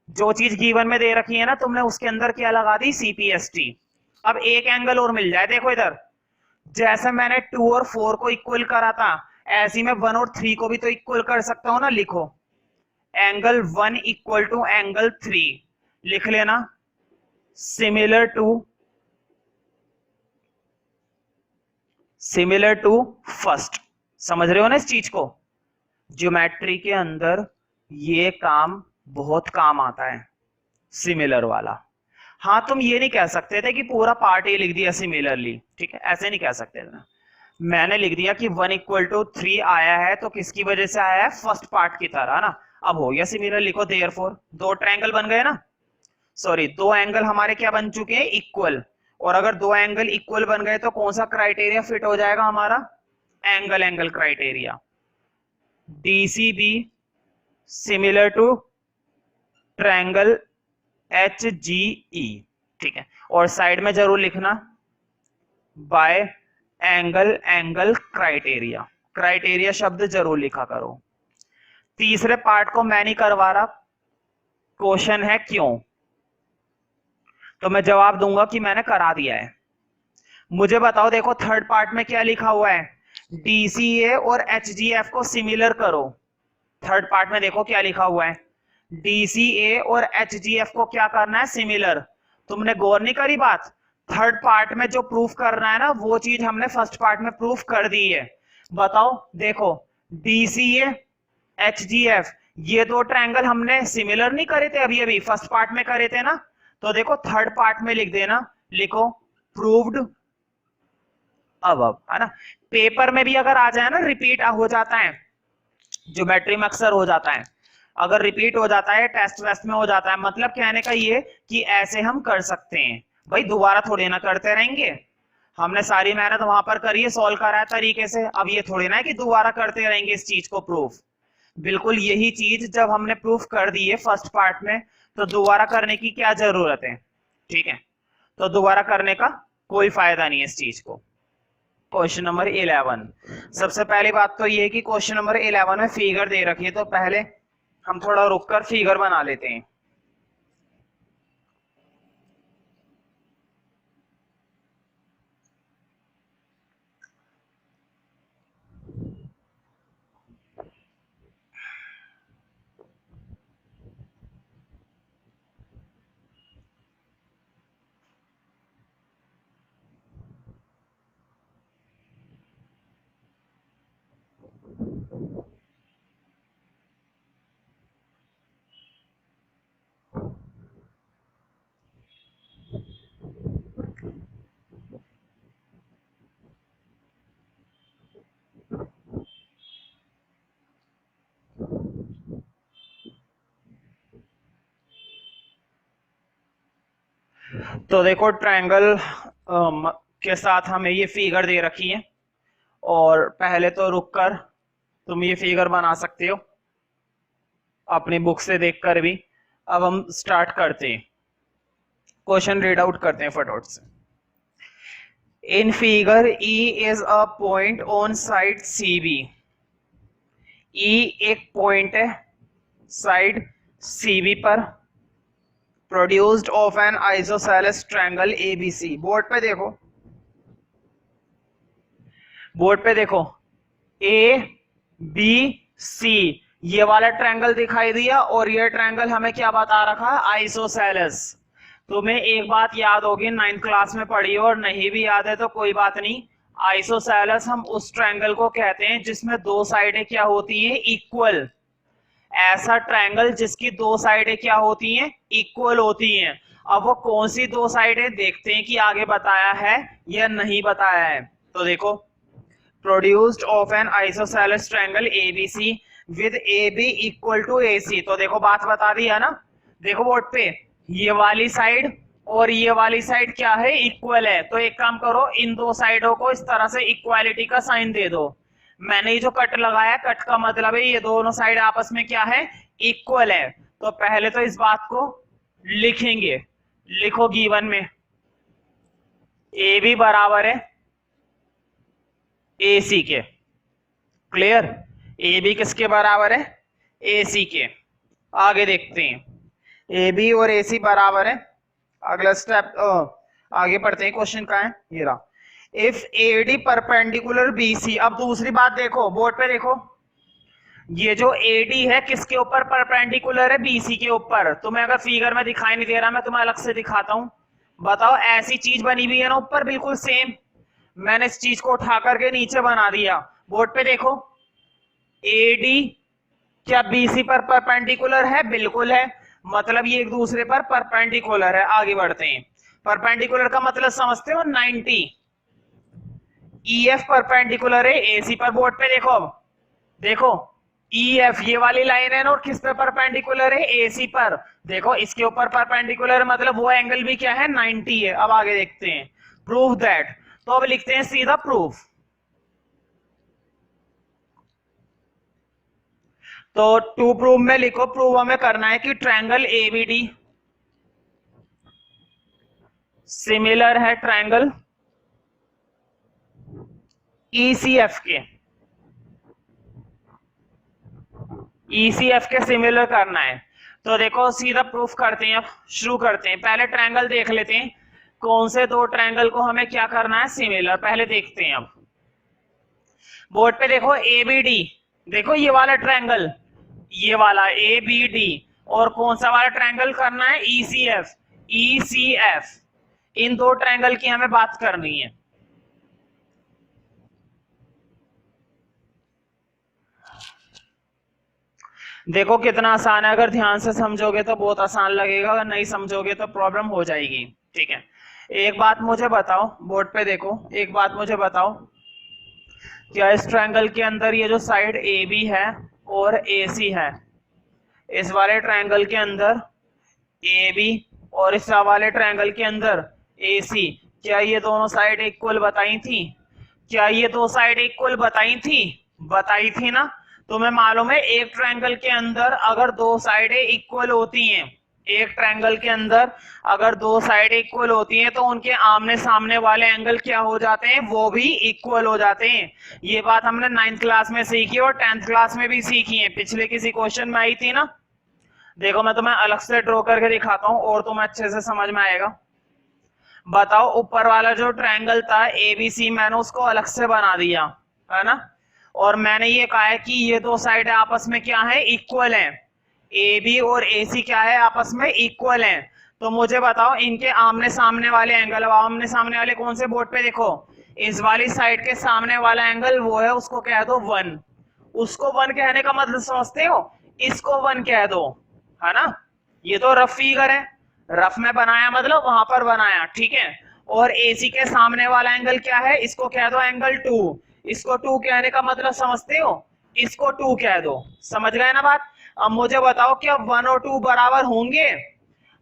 [SPEAKER 1] जो चीज गिवन में दे रखी है ना तुमने, उसके अंदर क्या लगा दी? सीपीएसटी। अब एक एंगल और मिल जाए, देखो इधर, जैसे मैंने 2 और 4 को इक्वल करा था, ऐसे ही मैं 1 और 3 को भी तो इक्वल कर सकता हूं ना। लिखो एंगल 1 इक्वल टू एंगल 3, लिख लेना। Similar to first. समझ रहे हो ना इस चीज को? ज्योमेट्री के अंदर ये काम बहुत काम आता है, सिमिलर वाला। हाँ, तुम ये नहीं कह सकते थे कि पूरा पार्ट ये लिख दिया सिमिलरली, ठीक है, ऐसे नहीं कह सकते थे। मैंने लिख दिया कि 1 इक्वल टू 3 आया है, तो किसकी वजह से आया है? फर्स्ट पार्ट की तरह ना। अब हो गया सिमिलर, लिखो देयरफॉर। दो ट्रायंगल बन गए ना, सॉरी, दो एंगल हमारे क्या बन चुके हैं? इक्वल। और अगर दो एंगल इक्वल बन गए तो कौन सा क्राइटेरिया फिट हो जाएगा हमारा? Angle criteria. DCB similar to triangle H G E, ठीक है। और साइड में जरूर लिखना बाय एंगल क्राइटेरिया। क्राइटेरिया शब्द जरूर लिखा करो। तीसरे पार्ट को मैं नहीं करवा रहा, क्वेश्चन है क्यों, तो मैं जवाब दूंगा कि मैंने करा दिया है। मुझे बताओ, देखो थर्ड पार्ट में क्या लिखा हुआ है? डीसीए और एचजीएफ को सिमिलर करो। थर्ड पार्ट में देखो क्या लिखा हुआ है? डीसीए और एचजीएफ को क्या करना है? सिमिलर। तुमने गौर नहीं करी बात? थर्ड पार्ट में जो प्रूफ करना है ना, वो चीज हमने फर्स्ट पार्ट में प्रूफ कर दी है। बताओ, देखो डीसीए एचजीएफ, ये दो ट्रायंगल हमने सिमिलर नहीं करे थे अभी अभी? फर्स्ट पार्ट में करे थे ना। तो देखो थर्ड पार्ट में लिख देना, लिखो प्रूव्ड अब, है ना। पेपर में भी अगर आ जाए ना, रिपीट हो जाता है, ज्योमेट्री में अक्सर हो जाता है, अगर रिपीट हो जाता है, टेस्ट वेस्ट में हो जाता है, मतलब कहने का ये कि ऐसे हम कर सकते हैं। भाई दोबारा थोड़ी ना करते रहेंगे, हमने सारी मेहनत वहां पर करी है, सॉल्व करा है तरीके से, अब ये थोड़ी ना है कि दोबारा करते रहेंगे इस चीज को प्रूफ। बिल्कुल यही चीज जब हमने प्रूफ कर दी है फर्स्ट पार्ट में, तो दोबारा करने की क्या जरूरत है? ठीक है, तो दोबारा करने का कोई फायदा नहीं है इस चीज को। Question number 11। सबसे पहली बात तो ये कि क्वेश्चन नंबर 11 में फिगर दे रखी है, तो पहले हम थोड़ा रुककर फिगर बना लेते हैं। तो देखो ट्रायंगल के साथ हमें ये फिगर दे रखी है, और पहले तो रुककर तुम ये फिगर बना सकते हो अपनी बुक से देखकर भी। अब हम स्टार्ट करते हैं, क्वेश्चन रीड आउट करते हैं फटाफट से। In figure E is a point on side CB। E एक पॉइंट है साइड CB पर, produced of an isosceles triangle ABC। Board पे देखो, बोर्ड पे देखो, ABC ये वाला ट्रायंगल दिखाई दिया, और ये ट्रायंगल हमें क्या बता रखा? आइसोसेलेस। तुम्हें एक बात याद होगी, 9th क्लास में पढ़ी, और नहीं भी याद है तो कोई बात नहीं। आइसोसेलेस हम उस ट्रायंगल को कहते हैं जिसमें दो साइडें क्या होती हैं? इक्वल। ऐसा ट्रायंगल जिसकी दो साइडें क्या होती हैं? इक्वल होती हैं। अब वो कौन सी दो साइडें, देखते हैं कि आगे बताया है या नहीं बताया है। तो देखो, produced of an isosceles triangle ABC with AB equal to AC। तो देखो बात बता दी है ना, देखो बोर्ड पे, ये वाली साइड और ये वाली साइड क्या है? इक्वल है। तो एक काम करो, इन दो साइडों को इस तरह से इक्वालिटी का साइन दे दो। मैंने ये जो कट लगाया, कट का मतलब है ये दोनों साइड आपस में क्या है? इक्वल है। तो पहले तो इस बात को लिखेंगे, लिखो गिवन में AB बराबर है AC के। क्लियर? AB किसके बराबर है? ए सी के। आगे देखते हैं ए बी और ए सी बराबर है। अगला स्टेप आगे पढ़ते हैं, क्वेश्चन का है ये रहा, if A D perpendicular B C. अब दूसरी बात देखो, बोर्ड पे देखो, ये जो AD है किसके ऊपर परपेंडिकुलर है, BC के ऊपर। तुम्हें अगर फिगर में दिखाई नहीं दे रहा, मैं तुम्हें अलग से दिखाता हूं। बताओ, ऐसी चीज बनी हुई है ना ऊपर बिल्कुल सेम, मैंने इस चीज को उठा करके नीचे बना दिया। बोर्ड पे देखो, AD क्या BC पर परपेंडिकुलर है, बिल्कुल है, मतलब ये एक दूसरे पर परपेंडिकुलर है। आगे बढ़ते हैं, परपेंडिकुलर का मतलब समझते हो, 90। EF परपेंडिकुलर है AC पर। बोर्ड पे देखो, अब देखो EF ये वाली लाइन है ना, और किस पे परपेंडिकुलर है, AC पर। देखो इसके ऊपर परपेंडिकुलर है, मतलब वो एंगल भी क्या है, 90 है। अब आगे देखते हैं, प्रूव दैट। तो अब लिखते हैं सीधा प्रूफ। तो टू प्रूव में लिखो, प्रूव हमें करना है कि ट्रायंगल ABD सिमिलर है ट्रायंगल ECF के, ECF के सिमिलर करना है। तो देखो सीधा प्रूफ करते हैं, अब शुरू करते हैं। पहले ट्रायंगल देख लेते हैं, कौन से दो ट्रायंगल को हमें क्या करना है, सिमिलर, पहले देखते हैं। अब बोर्ड पे देखो ABD, देखो ये वाला ट्रायंगल, ये वाला ABD, और कौन सा वाला ट्रायंगल करना है, ECF। ECF, इन दो ट्रायंगल की हमें बात करनी है। देखो कितना आसान है, अगर ध्यान से समझोगे तो बहुत आसान लगेगा, अगर नहीं समझोगे तो प्रॉब्लम हो जाएगी। ठीक है, एक बात मुझे बताओ, बोर्ड पे देखो, एक बात मुझे बताओ, क्या इस ट्रायंगल के अंदर ये जो साइड AB है और AC है, इस वाले ट्रायंगल के अंदर AB और इस वाले ट्रायंगल के अंदर AC, क्या ये दोनों साइड इक्वल बताई थी? क्या ये दो साइड इक्वल बताई थी? बताई थी ना। तुम्हें मालूम है एक ट्रायंगल के अंदर अगर दो साइडें इक्वल होती हैं, एक ट्रायंगल के अंदर अगर दो साइडें इक्वल होती हैं तो उनके आमने सामने वाले एंगल क्या हो जाते हैं, वो भी इक्वल हो जाते हैं। ये बात हमने 9th क्लास में सीखी और 10th क्लास में भी सीखी है, पिछले किसी क्वेश्चन में आई थी ना। देखो मैं तुम्हें अलग से ड्रॉ करके दिखाता हूं और तुम्हें अच्छे से समझ में आएगा। बताओ, ऊपर वाला जो ट्रायंगल था ABC, मैंने उसको अलग से बना दिया है ना, और मैंने ये कहा है कि ये दो साइड आपस में क्या है, इक्वल हैं। AB और AC क्या है, आपस में इक्वल हैं। तो मुझे बताओ इनके आमने सामने वाले एंगल, अब आमने सामने वाले कौन से, बोर्ड पे देखो, इस वाली साइड के सामने वाला एंगल वो है, उसको कह दो 1। उसको 1 कहने का मतलब समझते हो, इसको 1 कह दो, है ना। ये तो रफ फिगर है, रफ में बनाया मतलब वहां पर बनाया, ठीक है। और AC के सामने वाला एंगल क्या है, इसको कह दो एंगल 2। इसको 2 कहने का मतलब समझते हो, इसको 2 कह दो। समझ गए ना बात। अब मुझे बताओ क्या 1 और 2 बराबर होंगे?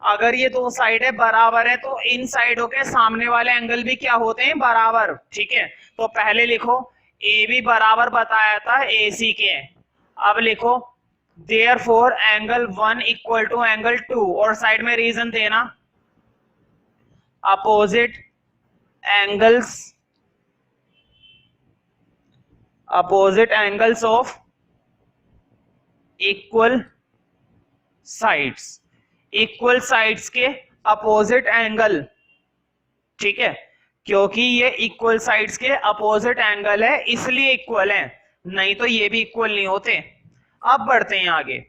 [SPEAKER 1] अगर ये दो साइडें बराबर है तो इन साइडों के सामने वाले एंगल भी क्या होते हैं, बराबर। ठीक है, तो पहले लिखो AB बराबर बताया था AC के। अब लिखो therefore angle 1 equal to angle 2, और साइड में रीजन देना, opposite angles of equal sides, equal sides के अपोजिट एंगल। ठीक है, क्योंकि ये इक्वल साइड्स के अपोजिट एंगल है इसलिए इक्वल है, नहीं तो ये भी इक्वल नहीं होते। अब बढ़ते हैं आगे।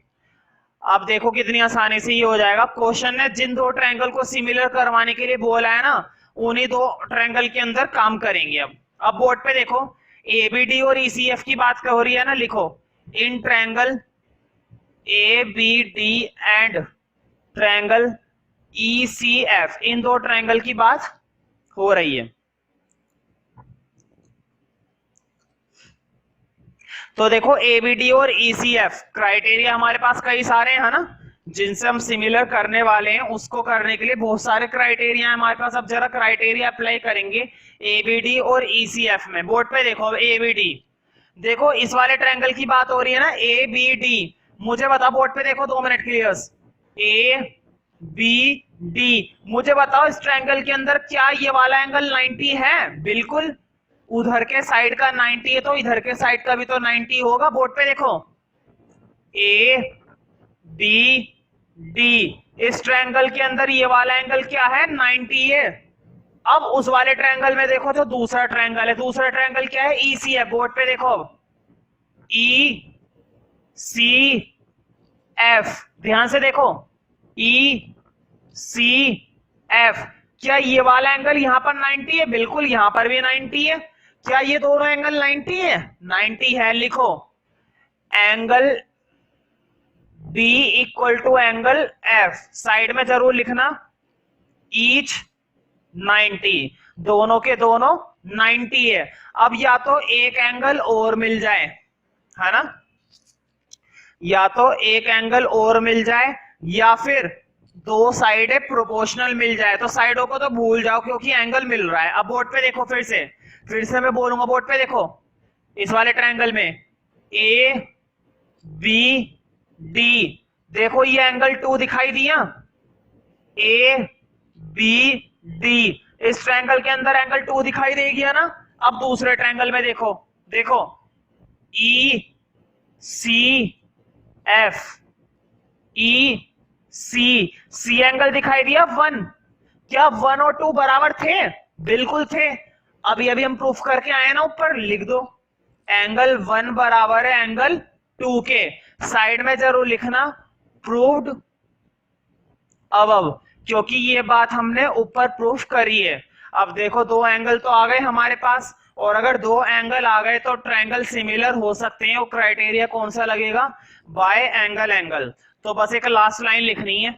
[SPEAKER 1] अब देखो कितनी आसानी से ये हो जाएगा। क्वेश्चन ने जिन दो ट्रायंगल को सिमिलर करवाने के लिए बोला है ना, उन्हीं दो ट्रायंगल के अंदर काम करेंगे। अब बोर्ड पे देखो, ABD और ECF की बात हो रही है ना, लिखो in triangle ABD and triangle ECF, इन दो ट्रायंगल की बात हो रही है। तो देखो ABD और ECF क्राइटेरिया हमारे पास कई सारे हैं ना, जिनसे हम सिमिलर करने वाले हैं, उसको करने के लिए बहुत सारे क्राइटेरिया है हमारे पास। अब जरा क्राइटेरिया अप्लाई करेंगे ABD और ECF में। बोर्ड पे देखो ABD, देखो इस वाले ट्रायंगल की बात हो रही है ना, ABD। मुझे बताओ, बोर्ड पे देखो 2 मिनट क्लियर, ABD, मुझे बताओ इस ट्रायंगल के अंदर क्या ये वाला एंगल 90 है? बिल्कुल, उधर के साइड का 90 है तो इधर के साइड का भी तो 90 होगा। बोर्ड पे देखो, ए बी डी, इस ट्रायंगल के अंदर ये वाला एंगल क्या है 90 है। अब उस वाले ट्रायंगल में देखो जो दूसरा ट्रायंगल है, दूसरा ट्रायंगल क्या है ईसी है। बोर्ड पे देखो अब ई सी एफ, ध्यान से देखो ई सी एफ, क्या ये वाला एंगल यहां पर 90 है? बिल्कुल, यहां पर भी 90 है। क्या ये दोनों एंगल 90 है? 90 है। लिखो angle B equal to angle F, side में जरूर लिखना ईच 90, दोनों के दोनों 90 है। अब या तो एक एंगल और मिल जाए, है ना, या तो एक एंगल और मिल जाए या फिर दो साइडें प्रोपोर्शनल मिल जाए। तो साइडों को तो भूल जाओ क्योंकि एंगल मिल रहा है। अब बोर्ड पे देखो, फिर से मैं बोलूंगा, बोर्ड पे देखो इस वाले ट्रायंगल में ए बी डी, देखो ये एंगल 2 दिखाई दिया, ए बी डी, इस ट्रायंगल के अंदर एंगल 2 दिखाई दे गया ना। अब दूसरे ट्रायंगल में देखो, देखो ई सी एफ, ई सी एंगल दिखाई दिया 1, क्या 1 और 2 बराबर थे? बिल्कुल थे। अभी अभी हम प्रूफ करके आए ना, ऊपर लिख दो एंगल 1 बराबर है एंगल 2 के, साइड में जरूर लिखना प्रूव्ड अबव, क्योंकि ये बात हमने ऊपर प्रूफ करी है। अब देखो दो एंगल तो आ गए हमारे पास, और अगर दो एंगल आ गए तो ट्रायंगल सिमिलर हो सकते हैं। और क्राइटेरिया कौन सा लगेगा? Bye angle angle. तो बस एक लास्ट लाइन लिखनी है,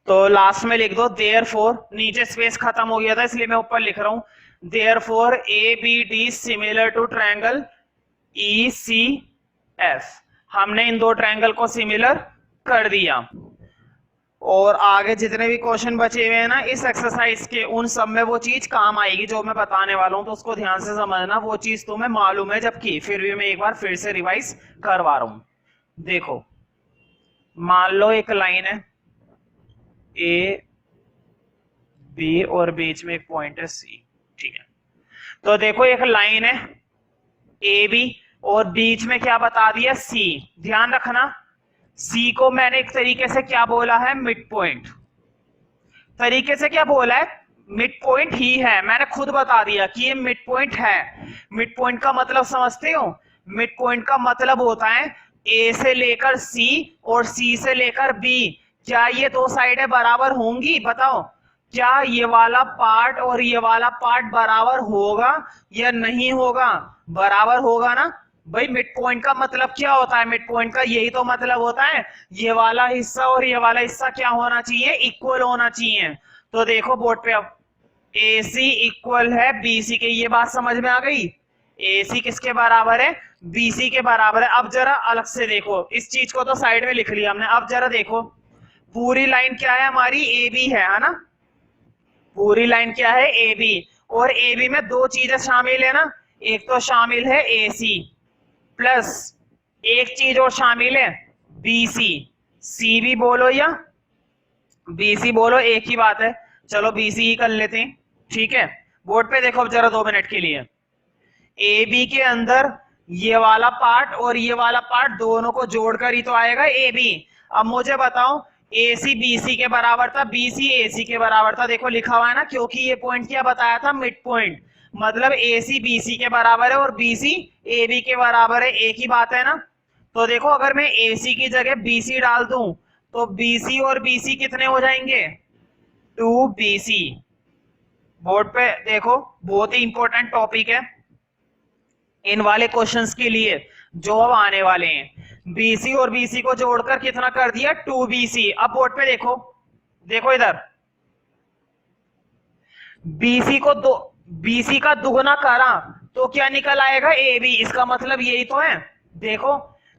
[SPEAKER 1] तो लास्ट में लिख दो देयरफॉर, नीचे स्पेस खत्म हो गया था इसलिए मैं ऊपर लिख रहा हूं therefore A B D similar to triangle E C F. हमने इन दो ट्रायंगल को सिमिलर कर दिया। और आगे जितने भी क्वेश्चन बचे हुए हैं ना इस एक्सरसाइज के, उन सब में वो चीज काम आएगी जो मैं बताने वाला हूं, तो उसको ध्यान से समझना। वो चीज तुम्हें मालूम है जबकि फिर भी मैं एक बार फिर से रिवाइज करवा रहा हूं। देखो मान लो एक लाइन है ए बी और बीच में एक पॉइंट है सी, ठीक है। तो देखो एक लाइन है ए बी और बीच में क्या बता दिया सी, ध्यान रखना सी को मैंने एक तरीके से क्या बोला है मिड पॉइंट, तरीके से क्या बोला है मिड पॉइंट ही है, मैंने खुद बता दिया कि ये मिड पॉइंट है। मिड पॉइंट का मतलब समझते हो? मिड पॉइंट का मतलब होता है ए से लेकर सी और सी से लेकर बी, क्या ये दो साइडें बराबर होंगी? बताओ क्या ये वाला पार्ट और ये वाला पार्ट बराबर होगा या नहीं होगा? बराबर होगा ना भाई। मिड पॉइंट का मतलब क्या होता है? मिड पॉइंट का यही तो मतलब होता है ये वाला हिस्सा और ये वाला हिस्सा क्या होना चाहिए? इक्वल होना चाहिए। तो देखो बोर्ड पे अब ए सी इक्वल है बी सी के, ये बात समझ में आ गई? ए सी किसके बराबर है? बी सी के बराबर है। अब जरा अलग से देखो, इस चीज को तो साइड में लिख लिया हमने, अब जरा देखो पूरी लाइन क्या है हमारी? ए बी है ना, पूरी लाइन क्या है? A B. और ए बी में दो चीजें शामिल है ना, एक तो शामिल है ए सी प्लस एक चीज और शामिल है बी सी। सी भी बोलो या बी सी बोलो, एक ही बात है। चलो बी सी ही कर लेते हैं, ठीक है। बोर्ड पे देखो अब जरा 2 मिनट के लिए, ए बी के अंदर ये वाला पार्ट और ये वाला पार्ट दोनों को जोड़कर ही तो आएगा ए बी। अब मुझे बताओ ए सी बी सी के बराबर था, बी सी ए सी के बराबर था, देखो लिखा हुआ है ना, क्योंकि ये पॉइंट क्या बताया था? Mid point. मतलब ए सी बी सी के बराबर है और बी सी ए बी के बराबर है, एक ही बात है ना। तो देखो अगर मैं ए सी की जगह बी सी डाल दूं तो बी सी और बी सी कितने हो जाएंगे? 2BC। बोर्ड पे देखो बहुत ही इंपॉर्टेंट टॉपिक है इन वाले क्वेश्चंस के लिए जो अब आने वाले हैं। BC और BC को जोड़कर कितना कर दिया? 2BC। अब बोर्ड पे देखो, देखो इधर BC का दुगुना करा तो क्या निकल आएगा? AB। इसका मतलब यही तो है, देखो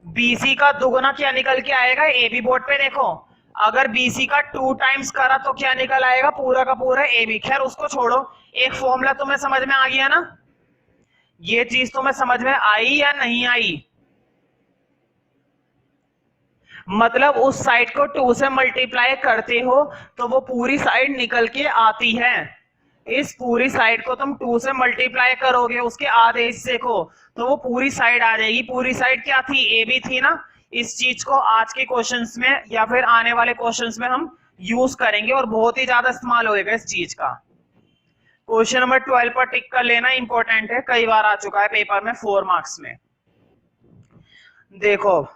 [SPEAKER 1] BC का दुगुना क्या निकल के आएगा? AB। बोर्ड पे देखो अगर BC का 2 टाइम्स करा तो क्या निकल आएगा? पूरा का पूरा AB। खैर उसको छोड़ो, एक फॉर्मूला तुम्हें समझ में आ गया ना? ये चीज तुम्हें समझ में आई या नहीं आई? मतलब उस साइड को 2 से मल्टीप्लाई करते हो तो वो पूरी साइड निकल के आती है। इस पूरी साइड को तुम 2 से मल्टीप्लाई करोगे उसके आधे हिस्से को, तो वो पूरी साइड आ जाएगी। पूरी साइड क्या थी, ए बी थी ना। इस चीज को आज के क्वेश्चंस में या फिर आने वाले क्वेश्चंस में हम यूज करेंगे और बहुत ही ज्यादा इस्तेमाल होएगा इस चीज का। क्वेश्चन नंबर 12 पर टिक कर लेना, इंपॉर्टेंट है, कई बार आ चुका है पेपर में 4 मार्क्स में। देखो,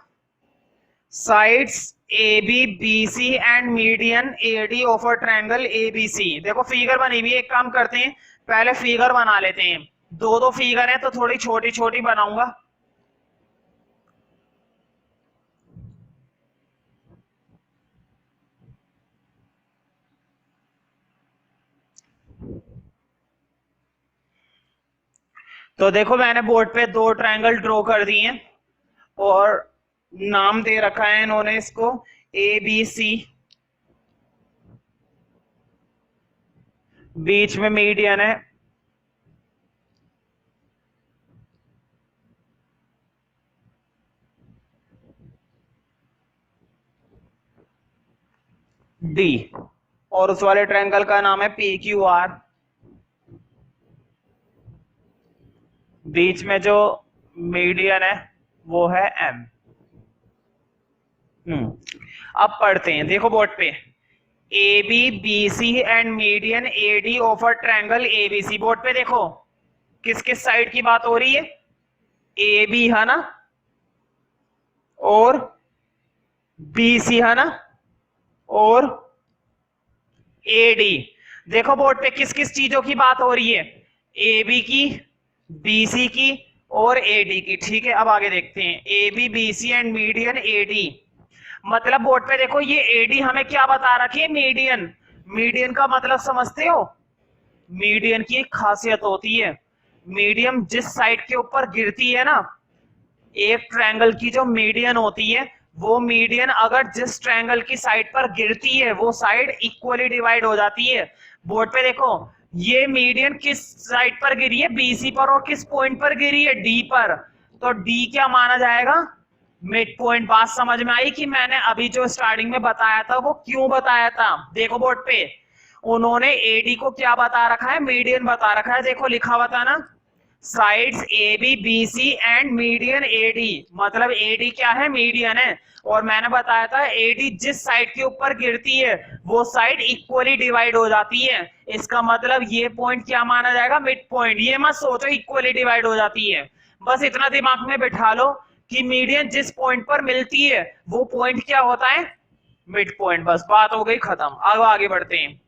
[SPEAKER 1] sides A B B C and median A D of a triangle A B C. देखो फिगर बनी हुई है, एक काम करते हैं पहले फिगर बना लेते हैं। दो दो फिगर है तो थोड़ी छोटी छोटी बनाऊंगा। तो देखो मैंने बोर्ड पे 2 ट्रायंगल ड्रॉ कर दिए और नाम दे रखा है इन्होंने इसको ए बी सी। बीच में मीडियन है, डी, और उस वाले ट्रायंगल का नाम है पी क्यू आर। बीच में जो मीडियन है वो है एम। अब पढ़ते हैं, देखो बोर्ड पे A B B C and median A D of a triangle A B C. Board पे देखो किस किस साइड की बात हो रही है, ए बी है ना और बी सी है ना और ए डी। देखो बोर्ड पे किस किस चीजों की बात हो रही है, ए बी की, बी सी की और ए डी की। ठीक है, अब आगे देखते हैं A B B C and median A D. मतलब बोर्ड पे देखो ये ए डी हमें क्या बता रखी है, मीडियन। मीडियन का मतलब समझते हो, मीडियन की एक खासियत होती है, मीडियन जिस साइड के ऊपर गिरती है ना, एक ट्रायंगल की जो मीडियन होती है वो मीडियन अगर जिस ट्रायंगल की साइड पर गिरती है वो साइड इक्वली डिवाइड हो जाती है। बोर्ड पे देखो ये मीडियन किस साइड पर गिरी है, बीसी पर, और किस पॉइंट पर गिरी है, डी पर। तो डी क्या माना जाएगा, मिड पॉइंट। बात समझ में आई कि मैंने अभी जो स्टार्टिंग में बताया था वो क्यों बताया था। देखो बोर्ड पे उन्होंने एडी को क्या बता रखा है, मीडियन बता रखा है। देखो लिखा हुआ था ना, sides A B B C and median A D. मतलब ए डी क्या है, मीडियन है। और मैंने बताया था ए डी जिस साइड के ऊपर गिरती है वो साइड इक्वली डिवाइड हो जाती है। इसका मतलब ये पॉइंट क्या माना जाएगा, मिड पॉइंट। ये मत सोचो इक्वली डिवाइड हो जाती है, बस इतना दिमाग में बिठा लो कि मीडियन जिस पॉइंट पर मिलती है वो पॉइंट क्या होता है, मिड पॉइंट। बस बात हो गई खत्म। अब आगे बढ़ते हैं।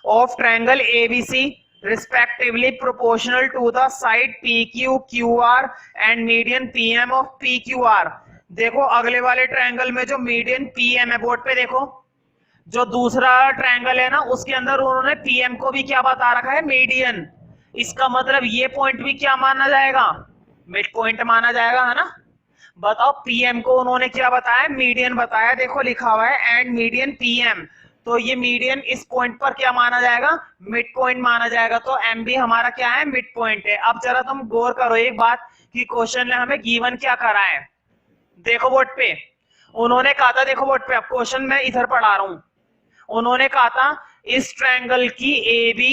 [SPEAKER 1] Of triangle ABC respectively proportional to the side PQ QR and median PM of PQR। देखो अगले वाले ट्रायंगल में जो मीडियन PM है, बोर्ड पे देखो जो दूसरा ट्रायंगल है ना उसके अंदर उन्होंने PM को भी क्या बता रखा है, मीडियन। इसका मतलब ये पॉइंट भी क्या माना जाएगा, मिड पॉइंट माना जाएगा, है ना। बताओ PM को उन्होंने क्या बताया, मीडियन बताया। देखो लिखा हुआ है एंड मीडियन PM, तो ये मीडियन इस पॉइंट पर क्या माना जाएगा, मिड पॉइंट माना जाएगा। तो एम भी हमारा क्या है, मिड पॉइंट है। अब जरा तुम गौर करो एक बात कि क्वेश्चन ने हमें गिवन क्या करा है। देखो बोर्ड पे उन्होंने कहा था, देखो बोर्ड पे, अब क्वेश्चन मैं इधर पढ़ा रहा हूं। उन्होंने कहा था इस ट्रायंगल की A B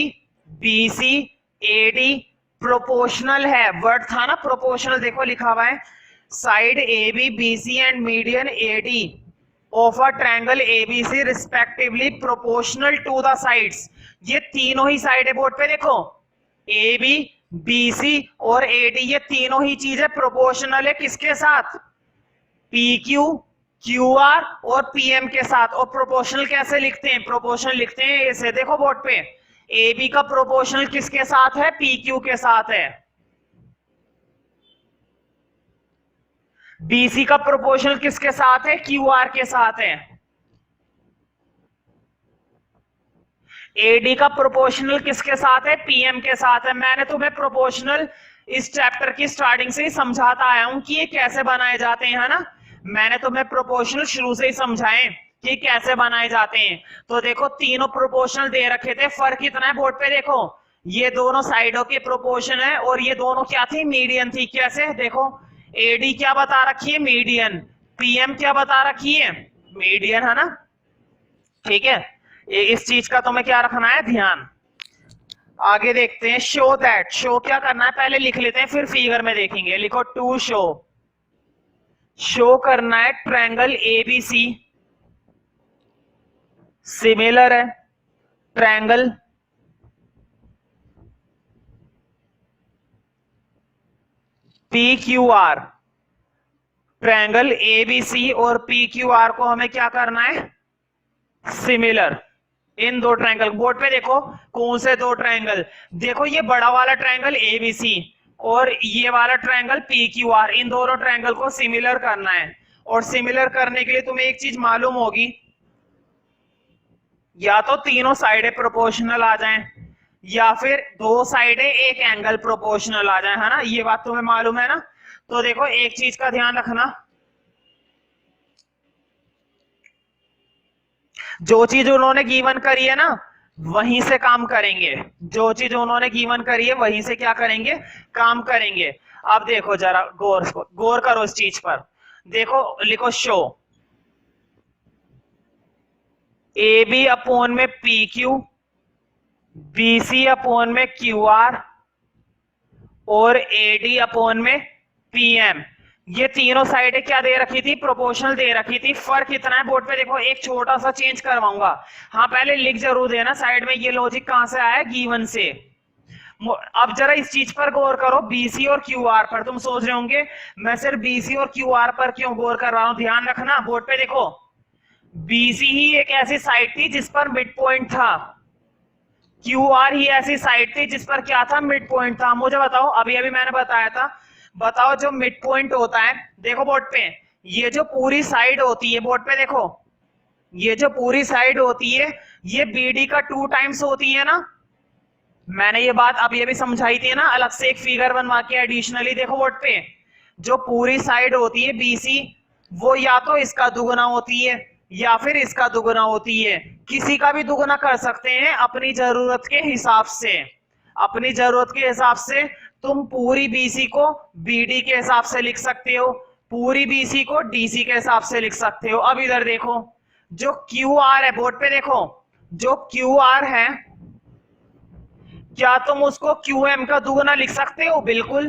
[SPEAKER 1] B C A D proportional है। वर्ड था ना प्रोपोर्शनल, देखो लिखा हुआ है side A B B C and median A D of a triangle ABC respectively proportional to the sides. ये तीनों ही साइड है बोर्ड पे देखो, ए बी बी सी और ए डी, ये तीनों ही चीजें प्रोपोर्शनल है किसके साथ, पी क्यू क्यू आर और पीएम के साथ। और प्रोपोर्शनल कैसे लिखते हैं, प्रोपोर्शनल लिखते हैं ऐसे, देखो बोर्ड पे ए बी का प्रोपोर्शनल किसके साथ है, पी क्यू के साथ है। बीसी का प्रोपोर्शनल किसके साथ है, क्यू आर के साथ है। एडी का प्रोपोर्शनल किसके साथ है, पीएम के साथ है। मैंने तुम्हें प्रोपोर्शनल इस चैप्टर की स्टार्टिंग से ही समझाता आया हूं कि ये कैसे बनाए जाते हैं, है ना। मैंने तुम्हें प्रोपोर्शनल शुरू से ही समझाए कि कैसे बनाए जाते हैं। तो देखो तीनों प्रोपोर्शनल दे रखे थे, फर्क कितना है बोर्ड पे देखो, ये दोनों साइडों के प्रोपोर्शन है और ये दोनों क्या थी, मीडियन थी। कैसे देखो, एडी क्या बता रखी है, मीडियन, पीएम क्या बता रखी है, मीडियन, है ना। ठीक है, इस चीज का तुम्हें क्या रखना है, ध्यान। आगे देखते हैं, शो दैट, शो क्या करना है पहले लिख लेते हैं फिर फिगर में देखेंगे। लिखो टू शो, शो करना है ट्रायंगल एबीसी सिमिलर है triangle P Q are. Triangle ABC और पी क्यू आर को हमें क्या करना है, सिमिलर। इन दो ट्रायंगल, बोर्ड पे देखो कौन से दो ट्रायंगल, देखो ये बड़ा वाला ट्रायंगल एबीसी और ये वाला ट्रायंगल पी क्यू आर, इन दोनों ट्रायंगल को सिमिलर करना है। और सिमिलर करने के लिए तुम्हें एक चीज मालूम होगी, या तो तीनों साइडें प्रोपोर्शनल आ जाएं या फिर दो साइडें एक एंगल प्रोपोर्शनल आ जाए, है ना, ये बात तुम्हें मालूम है ना। तो देखो एक चीज का ध्यान रखना, जो चीज उन्होंने गिवन करी है ना वहीं से काम करेंगे, जो चीज उन्होंने गिवन करी है वहीं से क्या करेंगे, काम करेंगे। अब देखो जरा गौर करो इस चीज पर, देखो लिखो शो ए बी अपोन में P Q, B C upon में क्यू आर और ए डी अपोन में पी एम। ये तीनों साइडें क्या दे रखी थी, प्रोपोर्शनल दे रखी थी। फर्क इतना है बोर्ड पे देखो, एक छोटा सा चेंज करवाऊंगा, हाँ पहले लिख जरूर देना साइड में, ये लॉजिक कहां से आया, गिवन से। अब जरा इस चीज पर गौर करो, बीसी और क्यू आर पर। तुम सोच रहे होंगे मैं सिर्फ बीसी और क्यू आर पर क्यों गौर कर रहा हूं, ध्यान रखना बोर्ड पे देखो, बीसी ही एक ऐसी साइड थी जिस पर मिड पॉइंट था, क्यू आर ही ऐसी साइड थी जिस पर क्या था, मिड पॉइंट था। मुझे बताओ, अभी अभी मैंने बताया था, बताओ जो मिड पॉइंट होता है, देखो बोर्ड पे, ये जो पूरी साइड होती है, बोर्ड पे देखो, ये जो पूरी साइड होती है ये बीडी का 2 टाइम्स होती है ना। मैंने ये बात अभी अभी समझाई थी ना, अलग से एक फिगर बनवा के एडिशनली। देखो बोर्ड पे, जो पूरी साइड होती है बीसी, वो या तो इसका दुगुना होती है या फिर इसका दुगुना होती है, किसी का भी दुगुना कर सकते हैं अपनी जरूरत के हिसाब से। अपनी जरूरत के हिसाब से तुम पूरी बीसी को बीडी के हिसाब से लिख सकते हो, पूरी बीसी को डीसी के हिसाब से लिख सकते हो। अब इधर देखो, जो क्यू आर है, बोर्ड पे देखो, जो क्यू आर है, क्या तुम उसको क्यू एम का दुगुना लिख सकते हो, बिल्कुल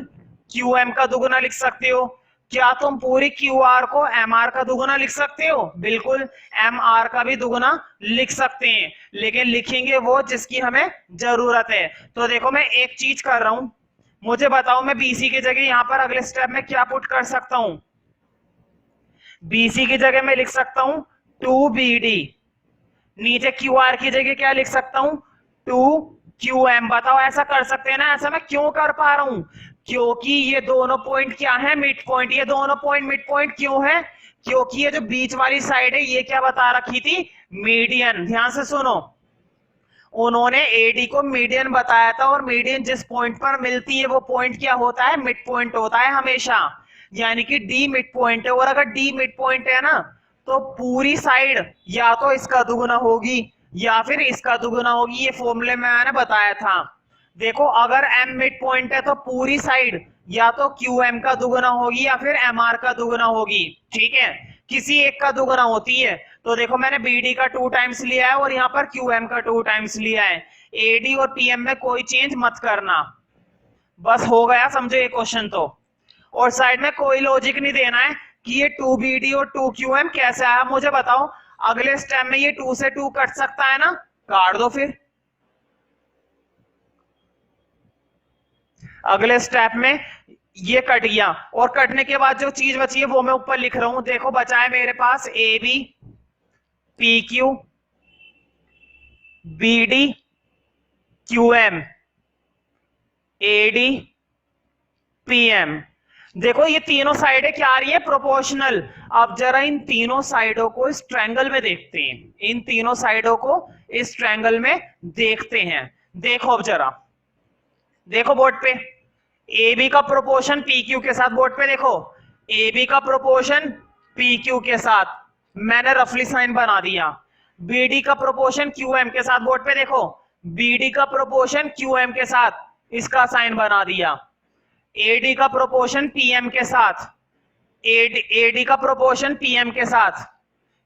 [SPEAKER 1] क्यू एम का दुगुना लिख सकते हो। क्या तुम पूरी क्यू आर को एम आर का दुगुना लिख सकते हो, बिल्कुल एम आर का भी दुगुना लिख सकते हैं, लेकिन लिखेंगे वो जिसकी हमें जरूरत है। तो देखो मैं एक चीज कर रहा हूं, मुझे बताओ मैं बीसी की जगह यहां पर अगले स्टेप में क्या पुट कर सकता हूं, बीसी की जगह मैं लिख सकता हूं 2BD, नीचे क्यू आर की जगह क्या लिख सकता हूं, 2QM। बताओ ऐसा कर सकते हैं ना, ऐसा मैं क्यों कर पा रहा हूं, क्योंकि ये दोनों पॉइंट क्या है, मिड पॉइंट। ये दोनों पॉइंट मिड पॉइंट क्यों है, क्योंकि ये जो बीच वाली साइड है ये क्या बता रखी थी, मीडियन। ध्यान से सुनो, उन्होंने एडी को मीडियन बताया था, और मीडियन जिस पॉइंट पर मिलती है वो पॉइंट क्या होता है, मिड पॉइंट होता है हमेशा, यानी कि डी मिड पॉइंट है। और अगर डी मिड पॉइंट है ना, तो पूरी साइड या तो इसका दुगुना होगी या फिर इसका दुगुना होगी, ये फॉर्मूले में मैंने बताया था। देखो अगर एम मिड पॉइंट है तो पूरी साइड या तो क्यू एम का दुगुना होगी या फिर एम आर का दुगुना होगी, ठीक है, किसी एक का दुगुना होती है। तो देखो मैंने बीडी का 2 टाइम्स लिया है और यहाँ पर क्यूएम का 2 टाइम्स लिया है। एडी और पीएम में कोई चेंज मत करना, बस हो गया, समझो ये क्वेश्चन तो। और साइड में कोई लॉजिक नहीं देना है कि ये 2BD और 2QM कैसे आया, मुझे बताओ। अगले स्टेप में ये 2 से 2 कट सकता है ना, काट दो फिर। अगले स्टेप में ये कट गया, और कटने के बाद जो चीज बची है वो मैं ऊपर लिख रहा हूं। देखो बचा है मेरे पास AB PQ BD QM AD PM। देखो ये तीनों साइडें क्या आ रही है, प्रोपोर्शनल। अब जरा इन तीनों साइडों को इस ट्रायंगल में देखते हैं, इन तीनों साइडों को इस ट्रायंगल में देखते हैं। देखो अब जरा, देखो बोर्ड पे, AB का प्रोपोर्शन PQ के साथ, बोर्ड पे देखो, AB का प्रोपोर्शन PQ के साथ, मैंने रफली साइन बना दिया। BD का प्रोपोर्शन QM के साथ, बोर्ड पे देखो, BD का प्रोपोर्शन QM के साथ, इसका साइन बना दिया। AD का प्रोपोर्शन PM के साथ, AD का प्रोपोर्शन PM के साथ,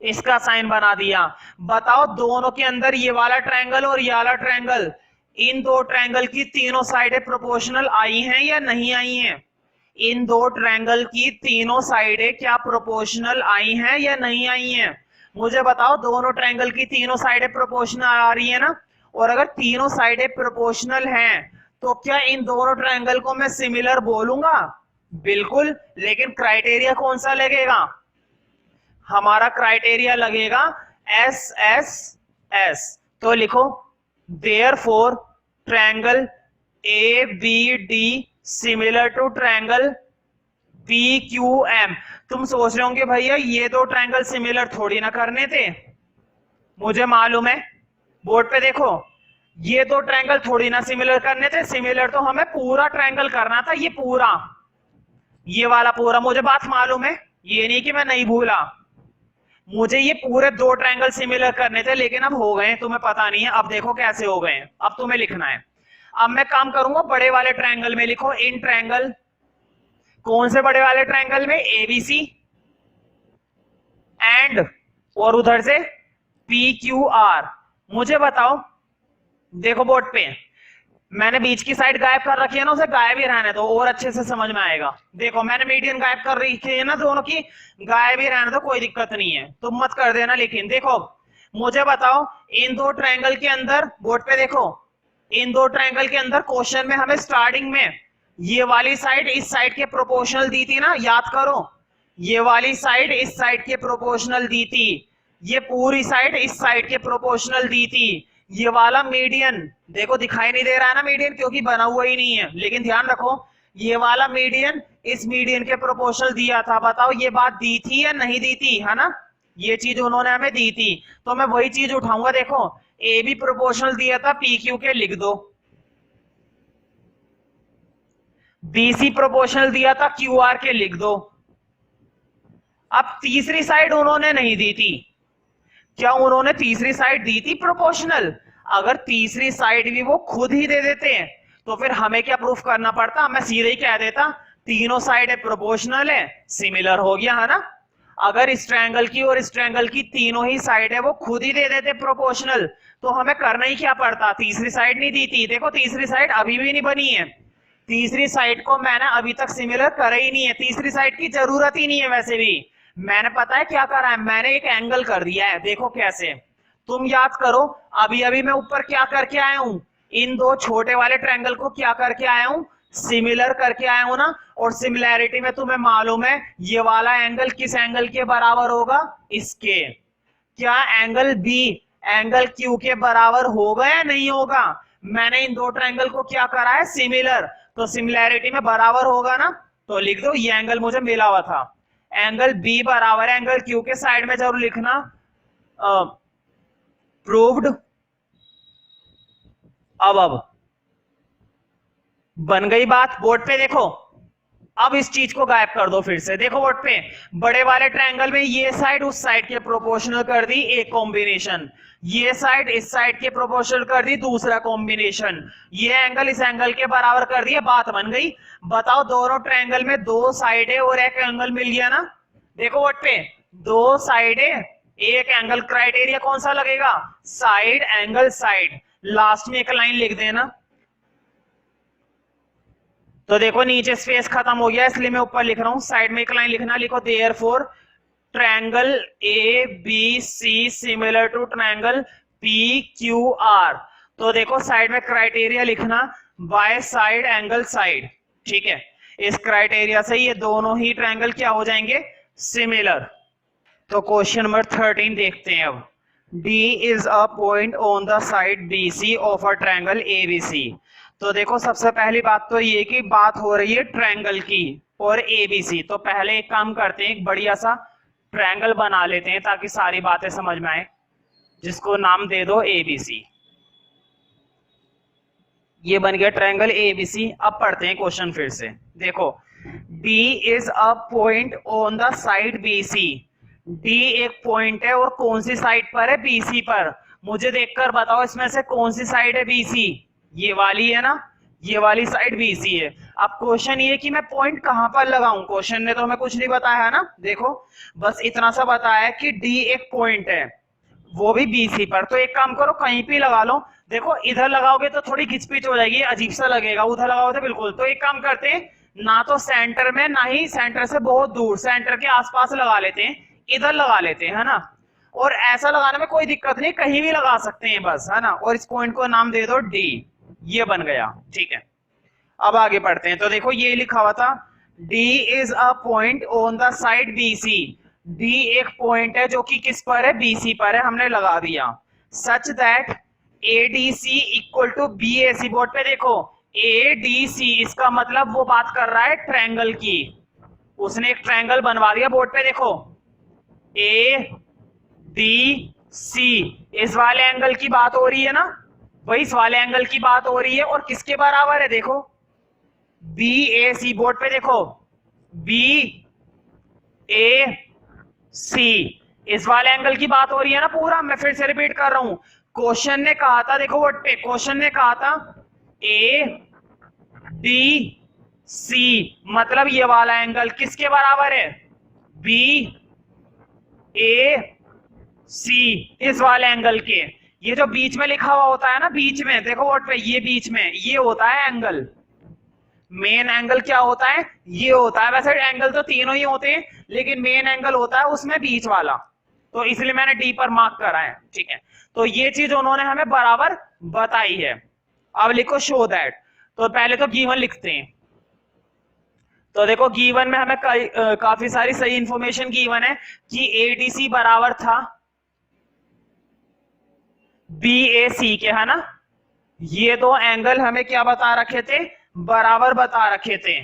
[SPEAKER 1] इसका साइन बना दिया। बताओ दोनों के अंदर ये वाला ट्रायंगल और ये वाला ट्रायंगल इन दो ट्रायंगल की तीनों साइडें प्रोपोर्शनल आई हैं या नहीं आई हैं? इन दो ट्रायंगल की तीनों साइडें क्या प्रोपोर्शनल आई हैं या नहीं आई हैं? मुझे बताओ, दोनों ट्रायंगल की तीनों साइडें प्रोपोर्शनल आ रही है ना? और अगर तीनों साइडें प्रोपोर्शनल हैं तो क्या इन दोनों ट्रायंगल को मैं सिमिलर बोलूंगा? बिल्कुल, लेकिन क्राइटेरिया कौन सा लगेगा? हमारा क्राइटेरिया लगेगा एस एस एस। तो लिखो therefore triangle A B D similar to triangle P Q M. तुम सोच रहे होंगे भैया ये दो ट्रायंगल सिमिलर थोड़ी ना करने थे, मुझे मालूम है। बोर्ड पे देखो, ये दो ट्रायंगल थोड़ी ना सिमिलर करने थे, सिमिलर तो हमें पूरा ट्रायंगल करना था, ये पूरा, ये वाला पूरा। मुझे बात मालूम है, ये नहीं कि मैं नहीं भूला, मुझे ये पूरे दो ट्रायंगल सिमिलर करने थे, लेकिन अब हो गए, तुम्हें पता नहीं है। अब देखो कैसे हो गए, अब तुम्हें लिखना है। अब मैं काम करूंगा बड़े वाले ट्रायंगल में, लिखो इन ट्रायंगल, कौन से बड़े वाले ट्रायंगल में? एबीसी एंड, और उधर से पी क्यू आर। मुझे बताओ, देखो बोर्ड पे मैंने बीच की साइड गायब कर रखी है ना, उसे गायब ही रहने दो और अच्छे से समझ में आएगा। देखो मैंने मीडियन गायब कर रखी है ना, दोनों की गायब ही रहने दो, कोई दिक्कत नहीं है, तुम मत कर देना। लेकिन देखो मुझे बताओ, इन दो ट्रायंगल के अंदर, बोर्ड पे देखो, इन दो ट्रायंगल के अंदर क्वेश्चन में हमें स्टार्टिंग में ये वाली साइड इस साइड के प्रोपोर्शनल दी थी ना, याद करो। ये वाली साइड इस साइड के प्रोपोर्शनल दी थी, ये पूरी साइड इस साइड के प्रोपोर्शनल दी थी। ये वाला मीडियन देखो दिखाई नहीं दे रहा है ना मीडियन, क्योंकि बना हुआ ही नहीं है, लेकिन ध्यान रखो ये वाला मीडियन इस मीडियन के प्रोपोर्शनल दिया था। बताओ ये बात दी थी या नहीं दी थी, है ना? ये चीज उन्होंने हमें दी थी, तो मैं वही चीज उठाऊंगा। देखो ए भी प्रोपोर्शनल दिया था, पी क्यू के लिख दो। बीसी प्रोपोर्शनल दिया था, क्यू आर के लिख दो। अब तीसरी साइड उन्होंने नहीं दी थी, क्या उन्होंने तीसरी साइड दी थी प्रोपोर्शनल? अगर तीसरी साइड भी वो खुद ही दे देते हैं तो फिर हमें क्या प्रूफ करना पड़ता? मैं सीधे ही कह देता तीनों साइड प्रोपोर्शनल है, सिमिलर हो गया, है ना? अगर इस ट्रायंगल की और इस ट्रायंगल की तीनों ही साइड है वो खुद ही दे देते प्रोपोर्शनल, तो हमें करना ही क्या पड़ता? तीसरी साइड नहीं दी थी। देखो तीसरी साइड अभी भी नहीं बनी है, तीसरी साइड को मैंने अभी तक सिमिलर करा ही नहीं है, तीसरी साइड की जरूरत ही नहीं है। वैसे भी मैंने पता है क्या करा है, मैंने एक एंगल कर दिया है। देखो कैसे, तुम याद करो, अभी अभी मैं ऊपर क्या करके आया हूं? इन दो छोटे वाले ट्रायंगल को क्या करके आया हूं? सिमिलर करके आया हूं ना। और सिमिलैरिटी में तुम्हें मालूम है ये वाला एंगल किस एंगल के बराबर होगा? इसके। क्या एंगल बी एंगल क्यू के बराबर होगा या नहीं होगा? मैंने इन दो ट्रायंगल को क्या करा है? सिमिलर, तो सिमिलैरिटी में बराबर होगा ना, तो लिख दो ये एंगल मुझे मिला हुआ था, एंगल बी बराबर एंगल क्यू के साइड में जरूर लिखना प्रूव्ड। अब बन गई बात। बोर्ड पे देखो, अब इस चीज को गायब कर दो फिर से। देखो बोर्ड पे, बड़े वाले ट्रायंगल में ये साइड उस साइड के प्रोपोर्शनल कर दी, एक कॉम्बिनेशन, ये साइड इस साइड के प्रोपोर्शनल कर दी, दूसरा कॉम्बिनेशन, ये एंगल इस एंगल के बराबर कर दिया, बात बन गई। बताओ दोनों ट्रायंगल में दो साइड है और एक एंगल मिल गया ना। देखो बोर्ड पे, दो साइड है एक एंगल, क्राइटेरिया कौन सा लगेगा? Side angle side. लास्ट में एक लाइन लिख देना। तो देखो नीचे स्पेस खत्म हो गया, इसलिए मैं ऊपर लिख रहा हूं, साइड में एक लाइन लिखना, लिखो therefore triangle A B C similar to triangle P Q R. तो देखो साइड में क्राइटेरिया लिखना, बाय साइड एंगल साइड, ठीक है? इस क्राइटेरिया से ये दोनों ही ट्रायंगल क्या हो जाएंगे? सिमिलर। तो क्वेश्चन नंबर 13 देखते हैं अब। D is a point on the side BC of a triangle ABC। तो देखो सबसे पहली बात तो ये कि बात हो रही है ट्रायंगल की और ABC। तो पहले एक काम करते हैं, एक बढ़िया सा ट्रायंगल बना लेते हैं ताकि सारी बातें समझ में आए, जिसको नाम दे दो ABC। ये बन गया ट्रायंगल ABC। अब पढ़ते हैं क्वेश्चन फिर से। देखो D is a point on the side BC। D एक पॉइंट है और कौन सी साइड पर है? BC पर। मुझे देखकर बताओ इसमें से कौन सी साइड है BC? ये वाली है ना, ये वाली साइड BC है। अब क्वेश्चन ये कि मैं पॉइंट कहां पर लगाऊं? क्वेश्चन ने तो हमें कुछ नहीं बताया है ना। देखो बस इतना सा बताया है कि D एक पॉइंट है, वो भी BC पर। तो एक काम करो, कहीं भी लगा लो। देखो इधर लगाओगे तो थोड़ी घिचपिच हो जाएगी, अजीब सा लगेगा, उधर लगाओगे तो बिल्कुल। तो एक काम करते हैं, ना तो सेंटर में, ना ही सेंटर से बहुत दूर, सेंटर के आसपास लगा लेते हैं, इधर लगा लेते हैं, है ना। और ऐसा लगाने में कोई दिक्कत नहीं, कहीं भी लगा सकते हैं बस, है ना। और इस पॉइंट को नाम दे दो D, ये बन गया, ठीक है। अब आगे बढ़ते हैं। तो देखो ये लिखा हुआ था, D is a point on the side BC। D एक पॉइंट है जो कि किस पर है, BC पर है, हमने लगा दिया। Such that ADC equal to BAC। Board पे देखो ADC, इसका मतलब वो बात कर रहा है ट्रायंगल की, उसने एक ट्रायंगल बनवा दिया। बोर्ड पे देखो ADC, इस वाले एंगल की बात हो रही है ना भाई, इस वाले एंगल की बात हो रही है। और किसके बराबर है, देखो BAC। बोर्ड पे देखो BAC, इस वाले एंगल की बात हो रही है ना पूरा। मैं फिर से रिपीट कर रहा हूं, क्वेश्चन ने कहा था, देखो बोर्ड पे क्वेश्चन ने कहा था ADC, मतलब ये वाला एंगल किसके बराबर है, BAC, इस वाले एंगल के। ये जो बीच में लिखा हुआ होता है ना, बीच में देखो बोर्ड पे, ये बीच में ये होता है एंगल। मेन एंगल क्या होता है, ये होता है। वैसे एंगल तो तीनों ही होते हैं, लेकिन मेन एंगल होता है उसमें बीच वाला, तो इसलिए मैंने D पर मार्क करा है, ठीक है। तो ये चीज उन्होंने हमें बराबर बताई है। अब लिखो शो दैट। तो पहले तो गिवन लिखते हैं। तो देखो गिवन में हमें काफी सारी सही इंफॉर्मेशन गिवन है कि ADC बराबर था BAC के, है ना। ये दो एंगल हमें क्या बता रखे थे, बराबर बता रखे थे।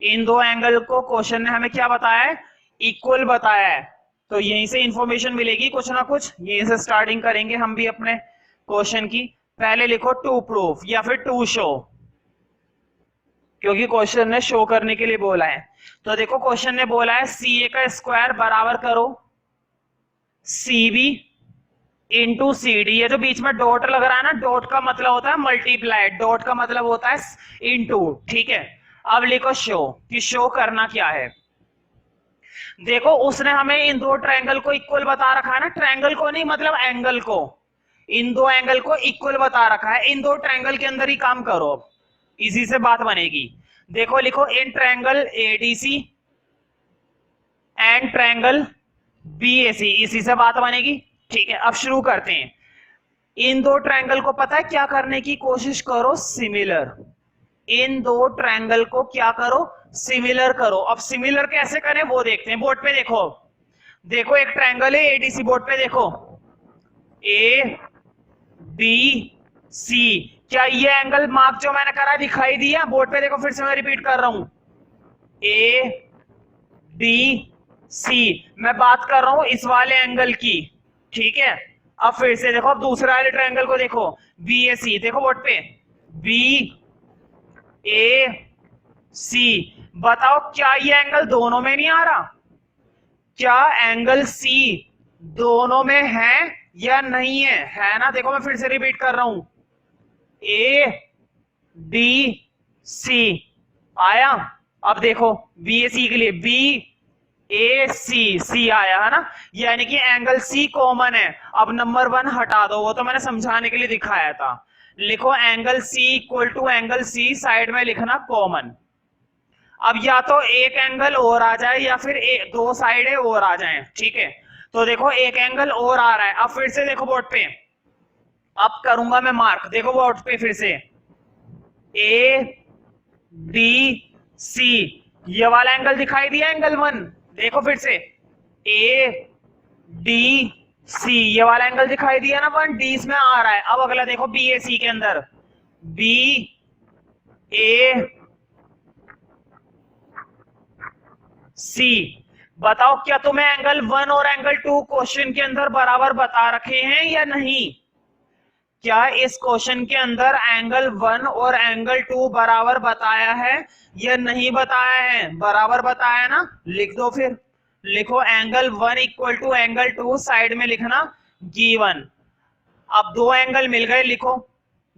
[SPEAKER 1] इन दो एंगल को क्वेश्चन ने हमें क्या बताया है, इक्वल बताया है। तो यहीं से इंफॉर्मेशन मिलेगी कुछ ना कुछ, यहीं से स्टार्टिंग करेंगे हम भी अपने क्वेश्चन की। पहले लिखो टू प्रूफ या फिर टू शो, क्योंकि क्वेश्चन ने शो करने के लिए बोला है। तो देखो क्वेश्चन ने बोला है CA का स्क्वायर बराबर करो CB इंटू CD। ये जो बीच में डॉट लग रहा है ना, डॉट का मतलब होता है मल्टीप्लाई, डॉट का मतलब होता है इंटू, ठीक है। अब लिखो शो, कि शो करना क्या है। देखो उसने हमें इन दो ट्रायंगल को इक्वल बता रखा है ना, ट्रायंगल को नहीं मतलब एंगल को, इन दो एंगल को इक्वल बता रखा है। इन दो ट्रायंगल के अंदर ही काम करो, इसी से बात बनेगी। देखो लिखो in triangle ADC and triangle BAC, इसी से बात बनेगी, ठीक है। अब शुरू करते हैं। इन दो ट्रायंगल को पता है क्या करने की कोशिश करो, सिमिलर। इन दो ट्रायंगल को क्या करो, सिमिलर करो। अब सिमिलर कैसे करें वो देखते हैं। बोर्ड पे देखो, देखो एक ट्रायंगल है ADC, बोर्ड पे देखो ADC, क्या ये एंगल मार्क जो मैंने करा दिखाई दिया, बोर्ड पे देखो, फिर से मैं रिपीट कर रहा हूं ADC। मैं बात कर रहा हूं इस वाले एंगल की, ठीक है। अब फिर से देखो, अब दूसरे वाले ट्रायंगल को देखो BAC, देखो बोर्ड पे BAC। बताओ क्या ये एंगल दोनों में नहीं आ रहा, क्या एंगल C दोनों में है या नहीं है ना। देखो मैं फिर से रिपीट कर रहा हूं ADC आया। अब देखो BAC के लिए BAC आया, है ना, यानी कि एंगल C कॉमन है। अब नंबर 1 हटा दो, वो तो मैंने समझाने के लिए दिखाया था। लिखो angle C equal to angle C, side में लिखना कॉमन। अब या तो एक एंगल और आ जाए या फिर दो साइडें और आ जाएं, ठीक है। तो देखो एक एंगल और आ रहा है। अब फिर से देखो बोर्ड पे, अब करूंगा मैं मार्क, देखो बोर्ड पे फिर से ADC, ये वाला एंगल दिखाई दिया, एंगल 1। देखो फिर से ADC, ये वाला एंगल दिखाई दिया ना 1, D इसमें आ रहा है। अब अगला देखो BAC के अंदर BAC, बताओ क्या तुम्हें एंगल 1 और एंगल 2 क्वेश्चन के अंदर बराबर बता रखे हैं या नहीं। क्या इस क्वेश्चन के अंदर एंगल 1 और एंगल 2 बराबर बताया है या नहीं बताया है, बराबर बताया ना, लिख दो फिर। लिखो angle 1 equal to angle 2, side में लिखना गिवन। अब दो एंगल मिल गए, लिखो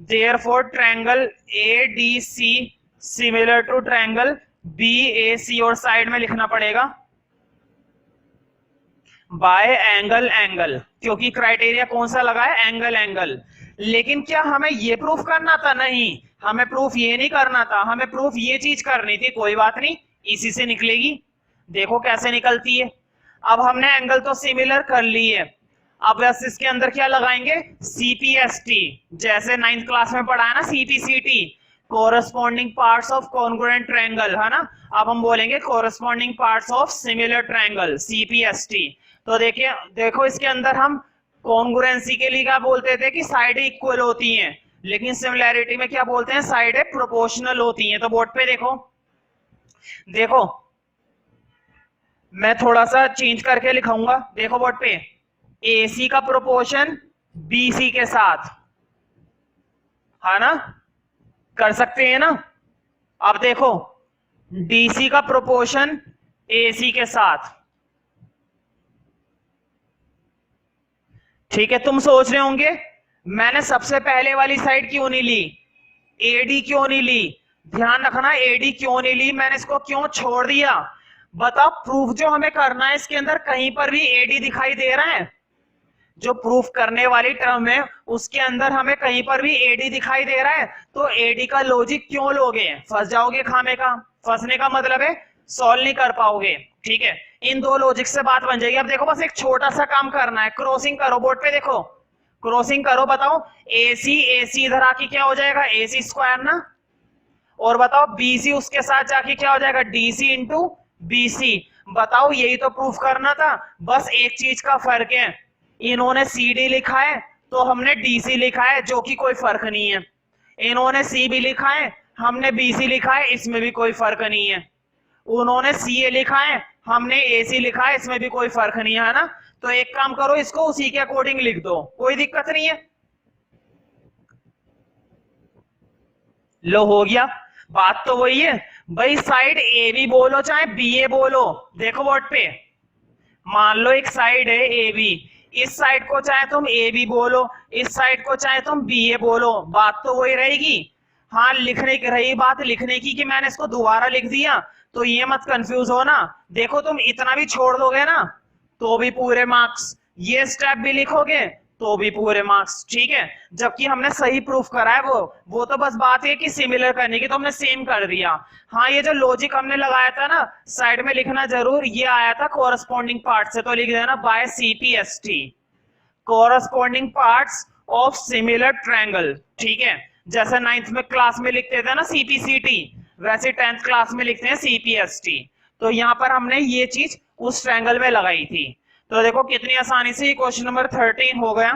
[SPEAKER 1] therefore triangle ADC similar to triangle BAC, और साइड में लिखना पड़ेगा बाय एंगल एंगल, क्योंकि क्राइटेरिया कौन सा लगा है, एंगल एंगल। लेकिन क्या हमें ये प्रूफ करना था, नहीं, हमें प्रूफ ये नहीं करना था, हमें प्रूफ ये चीज करनी थी। कोई बात नहीं, इसी से निकलेगी, देखो कैसे निकलती है। अब हमने एंगल तो सिमिलर कर ली है, अब बस इसके अंदर क्या लगाएंगे, सीपीएसटी, जैसे 9th क्लास में पढ़ा है ना, CPCT, corresponding parts of congruent triangle, है ना। अब हम बोलेंगे corresponding parts of similar triangle, CPST. तो देखिए, देखो इसके अंदर हम कॉन्ग्रुएंसी के लिए क्या बोलते थे कि साइड इक्वल होती हैं, लेकिन सिमिलैरिटी में क्या बोलते हैं, साइड प्रोपोर्शनल होती हैं। तो बोर्ड पे देखो, देखो मैं थोड़ा सा चेंज करके लिखाऊंगा, देखो बोर्ड पे, AC का प्रोपोर्शन BC के साथ, है ना, कर सकते हैं ना। अब देखो DC का प्रोपोर्शन AC के साथ, ठीक है। तुम सोच रहे होंगे मैंने सबसे पहले वाली साइड क्यों नहीं ली, AD क्यों नहीं ली, ध्यान रखना AD क्यों नहीं ली, मैंने इसको क्यों छोड़ दिया। बताओ, प्रूफ जो हमें करना है इसके अंदर कहीं पर भी AD दिखाई दे रहा है, जो प्रूफ करने वाली टर्म है उसके अंदर हमें कहीं पर भी AD दिखाई दे रहा है, तो AD का लॉजिक क्यों लोगे, फंस जाओगे खामे का। फंसने का मतलब है सॉल्व नहीं कर पाओगे, ठीक है। इन दो लॉजिक से बात बन जाएगी। अब देखो बस एक छोटा सा काम करना है, क्रॉसिंग करो, बोर्ड पे देखो, क्रॉसिंग करो, बताओ AC इधर आके क्या हो जाएगा, AC स्क्वायर ना, और बताओ BC उसके साथ जाके क्या हो जाएगा, DC इंटू BC। बताओ, यही तो प्रूफ करना था, बस एक चीज का फर्क है, इन्होंने CD लिखा है तो हमने DC लिखा है, जो कि कोई फर्क नहीं है। इन्होंने CB लिखा है, हमने BC लिखा है, इसमें भी कोई फर्क नहीं है। उन्होंने CA लिखा है, हमने AC लिखा है, इसमें भी कोई फर्क नहीं है ना। तो एक काम करो, इसको उसी के अकॉर्डिंग लिख दो, कोई दिक्कत नहीं है। लो, हो गया। बात तो वही है भाई, साइड AB बोलो चाहे BA बोलो, देखो बोर्ड पे, मान लो एक साइड है AB, इस साइड को चाहे तुम AB बोलो, इस साइड को चाहे तुम BA बोलो, बात तो वही रहेगी। हाँ, लिखने की रही बात, लिखने की कि मैंने इसको दोबारा लिख दिया, तो ये मत कंफ्यूज हो ना। देखो, तुम इतना भी छोड़ दोगे ना तो भी पूरे मार्क्स, ये स्टेप भी लिखोगे तो भी पूरे मार्क्स, ठीक है। जबकि हमने सही प्रूफ करा है, वो तो बस बात है कि सिमिलर करने की, तो हमने सेम कर दिया। हाँ, ये जो लॉजिक हमने लगाया था ना, साइड में लिखना जरूर, ये आया था कोरस्पॉन्डिंग पार्ट से, तो लिख देना by CPST, corresponding parts of similar triangle, ठीक है। जैसे 9th में क्लास में लिखते थे ना CPCT, वैसे 10th क्लास में लिखते हैं CPST। तो यहाँ पर हमने ये चीज उस ट्रायंगल में लगाई थी। तो देखो कितनी आसानी से क्वेश्चन नंबर 13 हो गया।